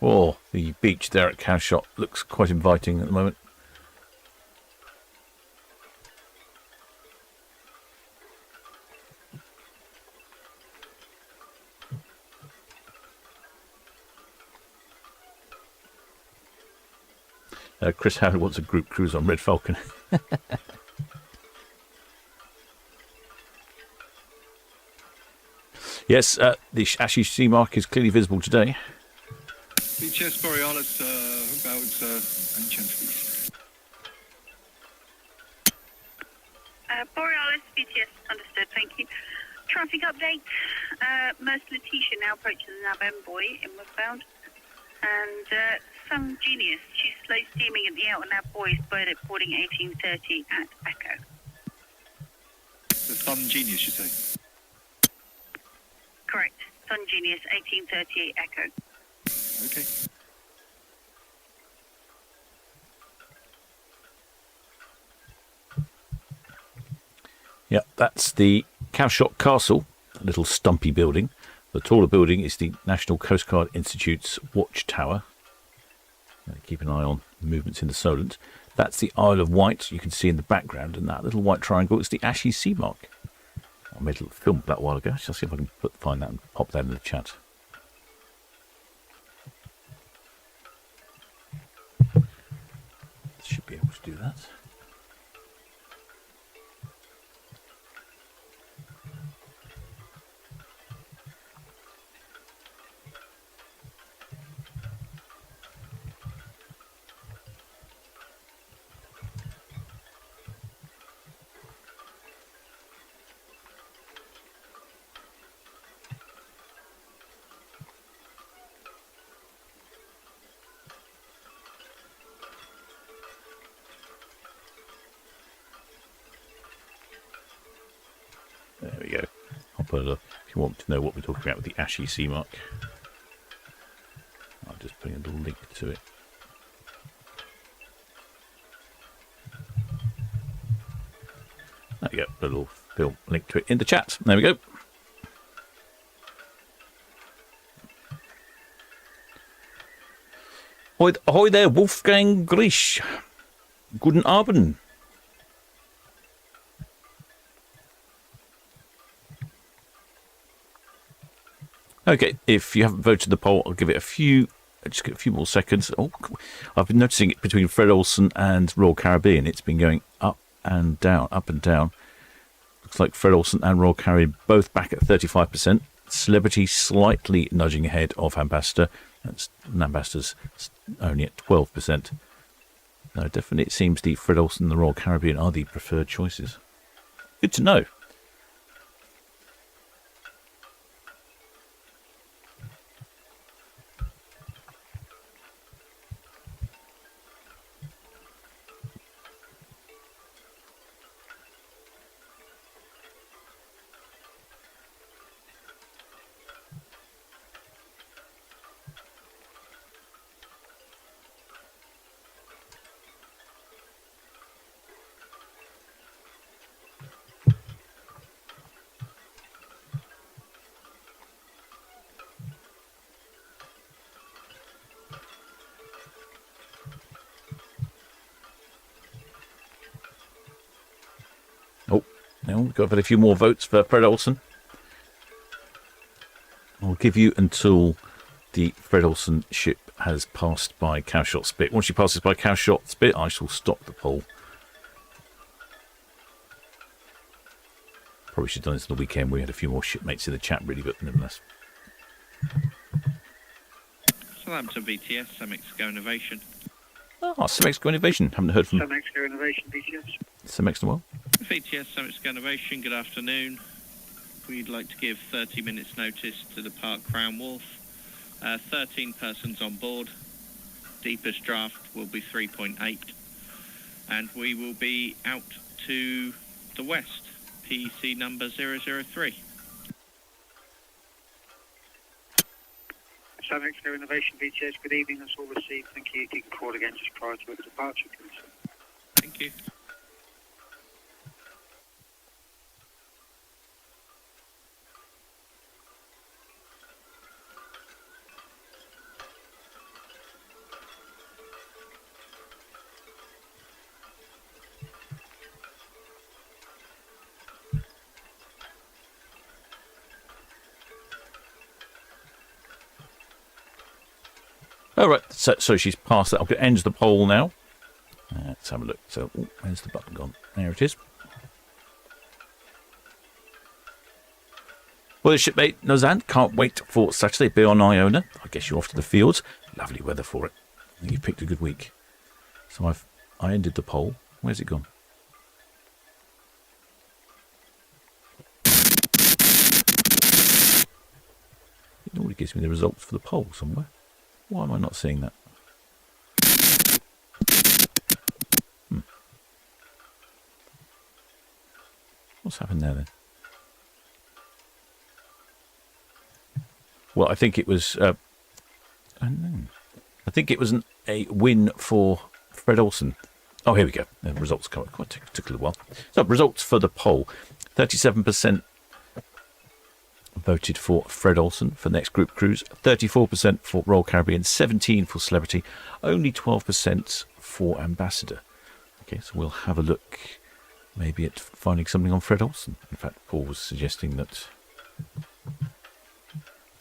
Oh, the beach there at Cowshot looks quite inviting at the moment. Chris Howard wants a group cruise on Red Falcon. Yes, the Ashy Sea mark is clearly visible today. BTS Borealis about Manchester, please. Borealis, BTS, understood, thank you. Traffic update. Most Letitia now approaches Nav Buoy in westbound. And some Genius, she's slow steaming at the out and nav buoy, spurred at boarding 1830 at Echo. The Sun Genius, you say? Correct. Sun Genius, 1838 Echo. Okay. Yeah, that's the Cowshot Castle, a little stumpy building. The taller building is the National Coast Guard Institute's watchtower. Keep an eye on movements in the Solent. That's the Isle of Wight you can see in the background, and that little white triangle is the Ashy Sea mark. I made a little film that a while ago. I'll see if I can find that and pop that in the chat. do that. There we go. I'll put a, if you want to know what we're talking about with the Ashy Sea Mark, I'll just put a little link to it. There we go, a little film link to it in the chat. There we go. Ahoy there, Wolfgang Grisch. Guten Abend. Okay, if you haven't voted the poll, I'll give it just get a few more seconds. Oh, I've been noticing it between Fred Olsen and Royal Caribbean. It's been going up and down, up and down. Looks like Fred Olsen and Royal Caribbean both back at 35%. Celebrity slightly nudging ahead of Ambassador. Ambassador's only at 12%. No, definitely it seems the Fred Olsen and the Royal Caribbean are the preferred choices. Good to know. We've got a few more votes for Fred Olsen. I'll give you until the Fred Olsen ship has passed by Cowshot Spit. Once she passes by Cowshot Spit, I shall stop the poll. Probably should have done this on the weekend. We had a few more shipmates in the chat, really, but nevertheless. Southampton BTS, some Mexico Innovation. Ah, some Mexico Innovation. Haven't heard from Some Mexico Innovation, BTS. some Mexico well. VTS Summit Innovation, good afternoon. We'd like to give 30 minutes notice to depart Crown Wharf. 13 persons on board. Deepest draft will be 3.8. And we will be out to the west, PC number 003. Some Mexico Innovation, BTS, good evening, that's all received. Thank you. If you can call again just prior to its departure, please. Thank you. All right, so she's passed that. I'll end the poll now. Let's have a look. So, where's the button gone? There it is. Well, the shipmate Nozand, can't wait for Saturday. Be on Iona. I guess you're off to the fields. Lovely weather for it. I think you've picked a good week. So I ended the poll. Where's it gone? It normally gives me the results for the poll somewhere. Why am I not seeing that? What's happened there then? Well, I think it was. I think it was a win for Fred Olsen. Oh, here we go. The results come. Quite took a little while. So, results for the poll: 37% voted for Fred Olsen for next group cruise, 34% for Royal Caribbean, 17% for Celebrity, only 12% for Ambassador. Okay, so we'll have a look maybe at finding something on Fred Olsen. In fact, Paul was suggesting that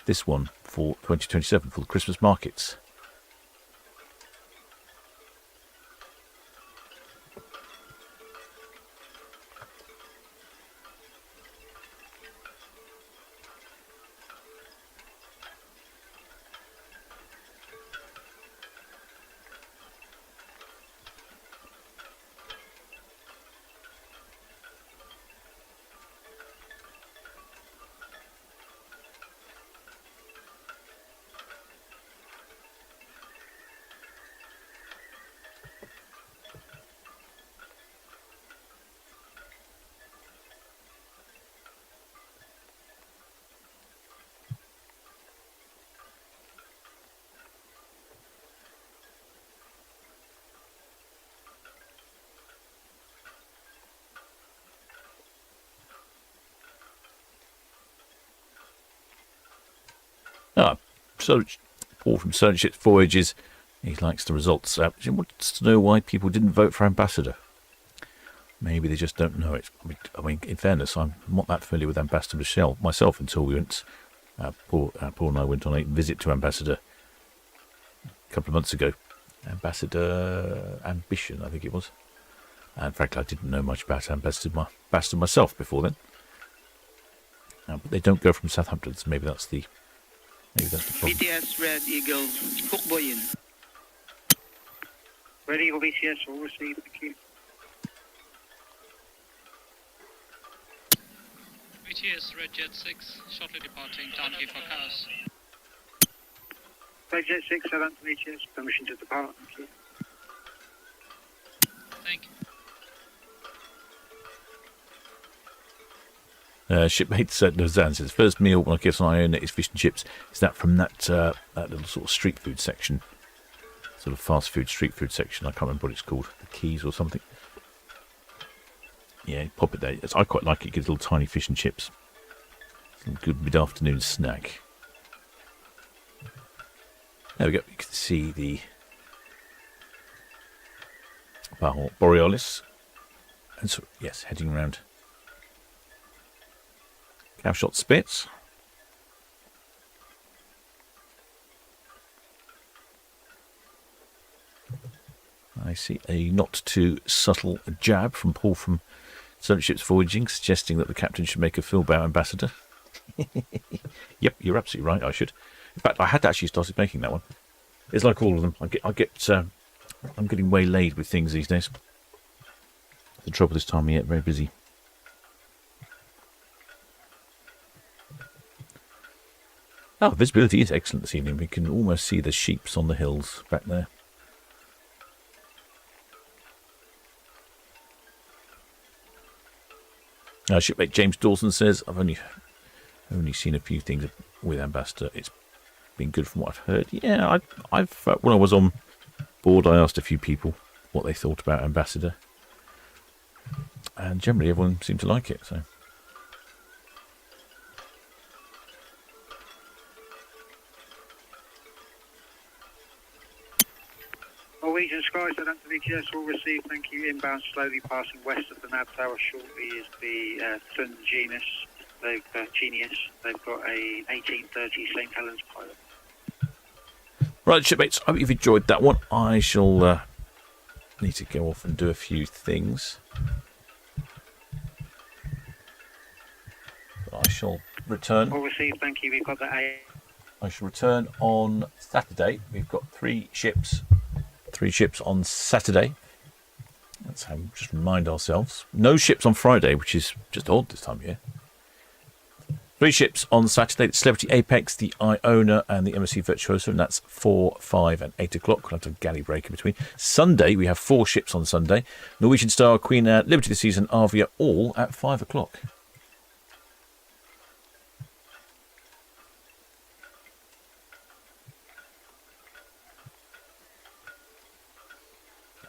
this one for 2027 for the Christmas markets. So Paul from Solent Ships Voyages, he likes the results. He wants to know why people didn't vote for Ambassador. Maybe they just don't know it. I mean, in fairness, I'm not that familiar with Ambassador Michelle myself until we went. Paul and I went on a visit to Ambassador a couple of months ago. Ambassador Ambition, I think it was. And frankly, I didn't know much about Ambassador myself before then. But they don't go from Southampton, so maybe that's the problem. BTS Red Eagle, hook boy in. Red Eagle BTS, all received, thank you. BTS Red Jet 6, shortly departing Town Quay for Chaos. Red Jet 6, Southampton BTS, permission to depart, thank you. Thank you. Shipmates Nozan says, first meal when I guess I own it is fish and chips. Is that from that little sort of street food section? Sort of fast food, street food section. I can't remember what it's called. The Keys or something. Yeah, pop it there. I quite like it. It gives little tiny fish and chips. Some good mid-afternoon snack. There we go. You can see the Borealis. And so, yes, heading around Cowshot Spits. I see a not too subtle jab from Paul from Solent Ships Voyaging, suggesting that the captain should make a Philbow ambassador. Yep, you're absolutely right. I should. In fact, I had actually started making that one. It's like all of them. I'm getting waylaid with things these days. The trouble this time of year, very busy. Oh, visibility is excellent this evening. We can almost see the sheeps on the hills back there. Shipmate James Dawson says, I've only seen a few things with Ambassador. It's been good from what I've heard. Yeah, I've when I was on board, I asked a few people what they thought about Ambassador, and generally everyone seemed to like it. So. Norwegian Sky, Southampton BTS, all received, thank you. Inbound slowly passing west of the nav tower. Shortly is the Sun Genius. They've got a 1830 St Helens pilot. Right, shipmates, I hope you've enjoyed that one. I shall need to go off and do a few things. I shall return. All received, thank you. We've got the A. I shall return on Saturday. We've got 3 ships. 3 ships on Saturday. Let's just remind ourselves. No ships on Friday, which is just odd this time of year. 3 ships on Saturday. The Celebrity Apex, the Iona, and the MSC Virtuoso, and that's 4, 5, and 8 o'clock. We'll have a galley break in between. Sunday, we have 4 ships on Sunday. Norwegian Star, Queen Air, Liberty this season, Avia, all at 5 o'clock.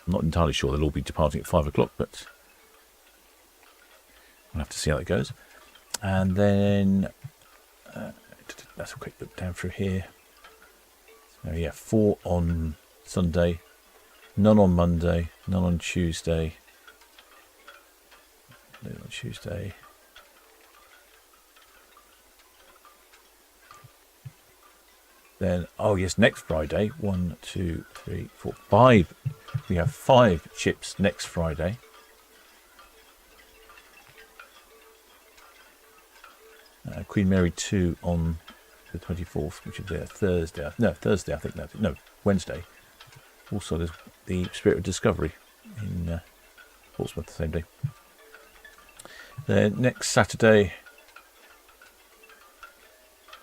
I'm not entirely sure they'll all be departing at 5 o'clock, but we'll have to see how that goes. And then that's a quick look down through here. So yeah, 4 on Sunday, none on Monday, none on Tuesday. No on Tuesday. Then, oh yes, next Friday, 1, 2, 3, 4, 5. We have 5 ships next Friday. Queen Mary 2 on the 24th, which is there Thursday. No, Thursday, I think. No, Wednesday. Also, there's the Spirit of Discovery in Portsmouth the same day. Then next Saturday,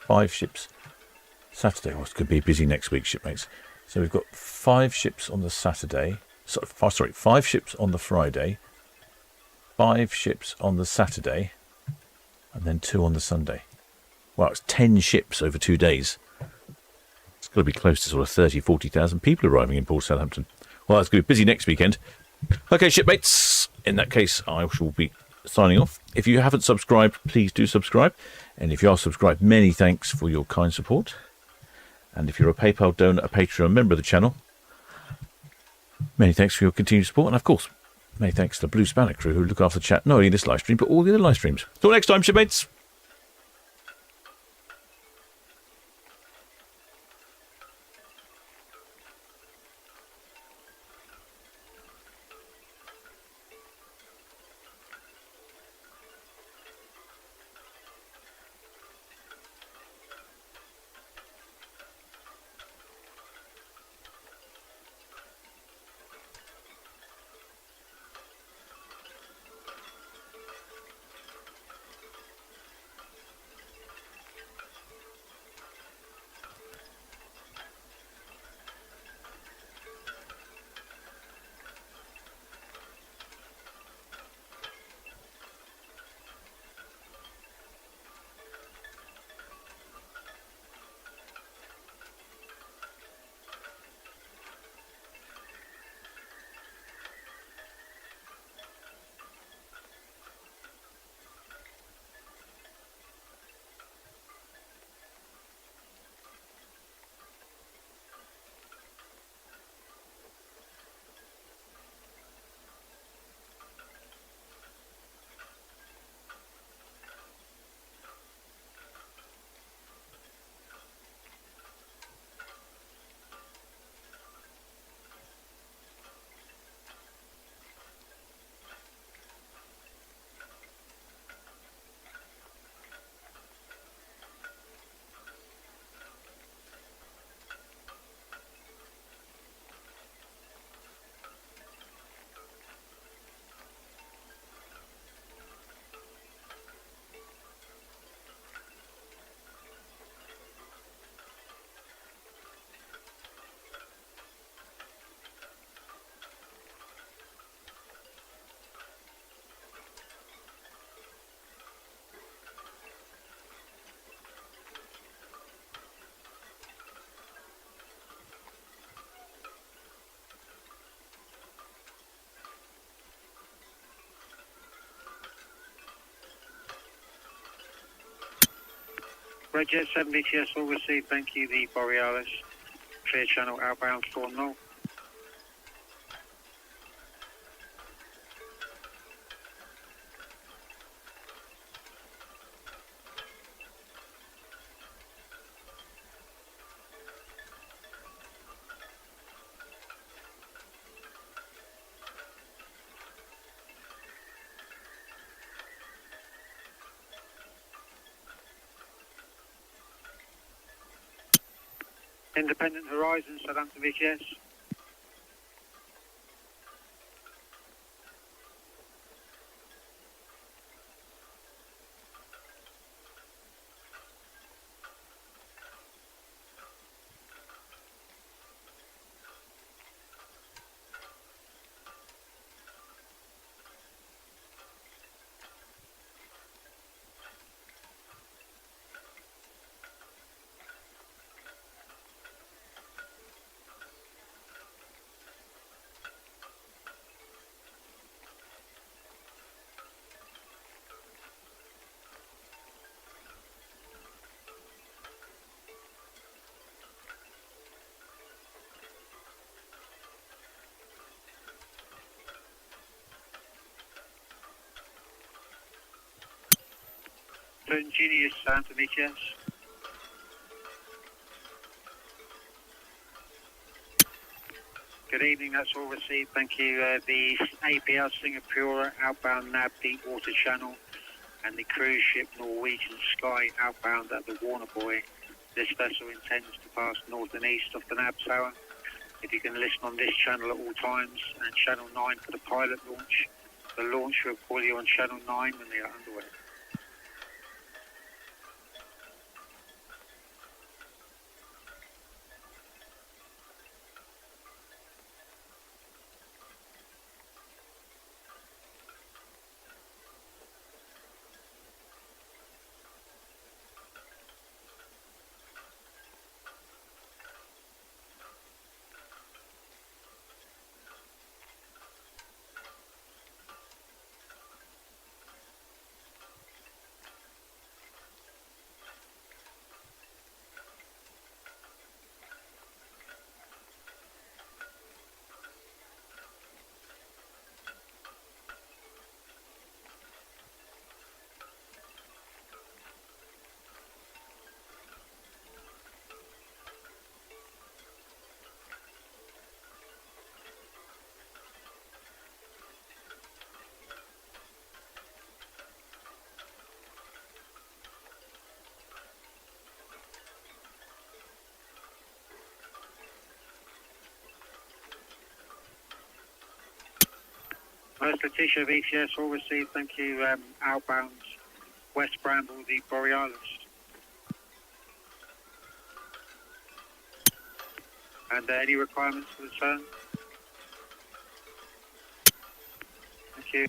5 ships. Saturday, it's going to be busy next week, shipmates. So we've got 5 ships on the Saturday. 5 ships on the Friday. 5 ships on the Saturday. And then 2 on the Sunday. Well, it's 10 ships over 2 days. It's got to be close to sort of 30,000, 40,000 people arriving in Port Southampton. Well, it's going to be busy next weekend. Okay, shipmates. In that case, I shall be signing off. If you haven't subscribed, please do subscribe. And if you are subscribed, many thanks for your kind support. And if you're a PayPal donor, a Patreon member of the channel, many thanks for your continued support. And of course, many thanks to the Blue Spanner crew who look after the chat, not only this live stream, but all the other live streams. Till next time, shipmates. Red Jet 7 BTS all received, thank you. The Borealis, clear channel outbound 4 0. Independent Horizon, Southampton BTS. Genius, Southampton BTS. Good evening, that's all received, thank you. The APL Singapore outbound NAB Deepwater Channel and the cruise ship Norwegian Sky outbound at the Warner Buoy. This vessel intends to pass north and east of the NAB tower. If you can listen on this channel at all times, and channel 9 for the pilot launch. The launch will call you on channel 9 when they are underway. First Letitia VTS, all received, thank you. Outbound West Bramble, the Borealis. And any requirements for the turn? Thank you.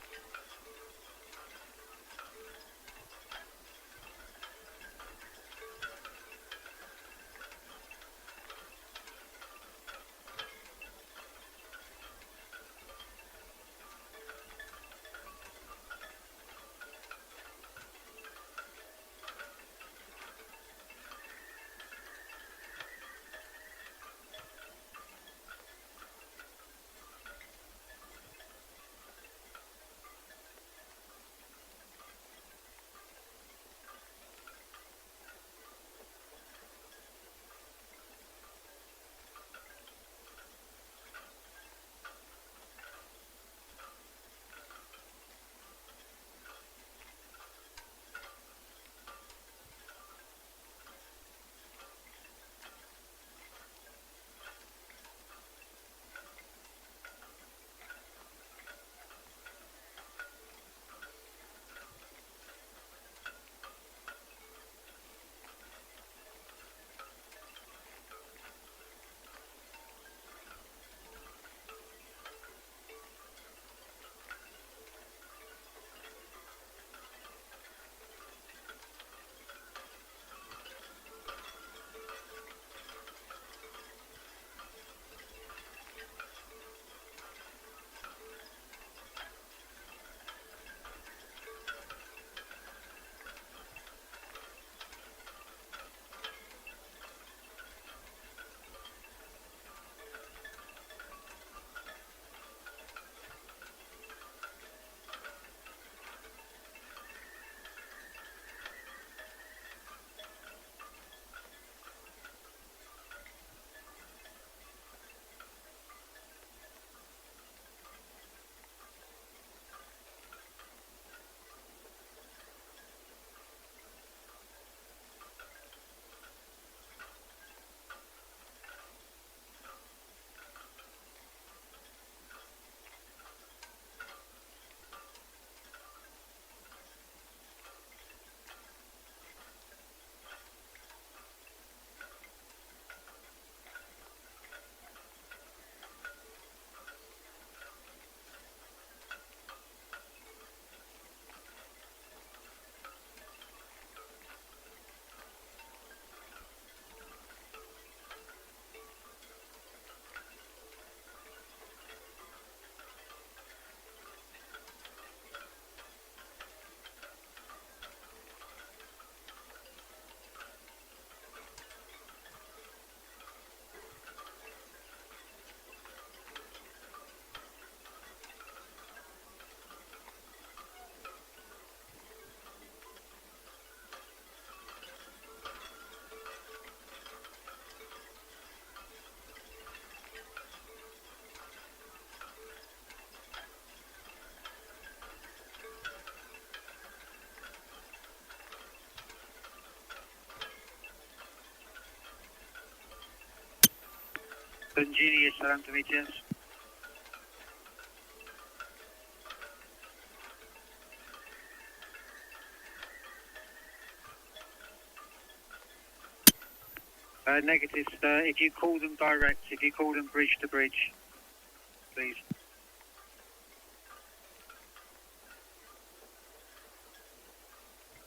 Genius, Southampton VTS. Negative, if you call them direct, if you call them bridge to bridge, please.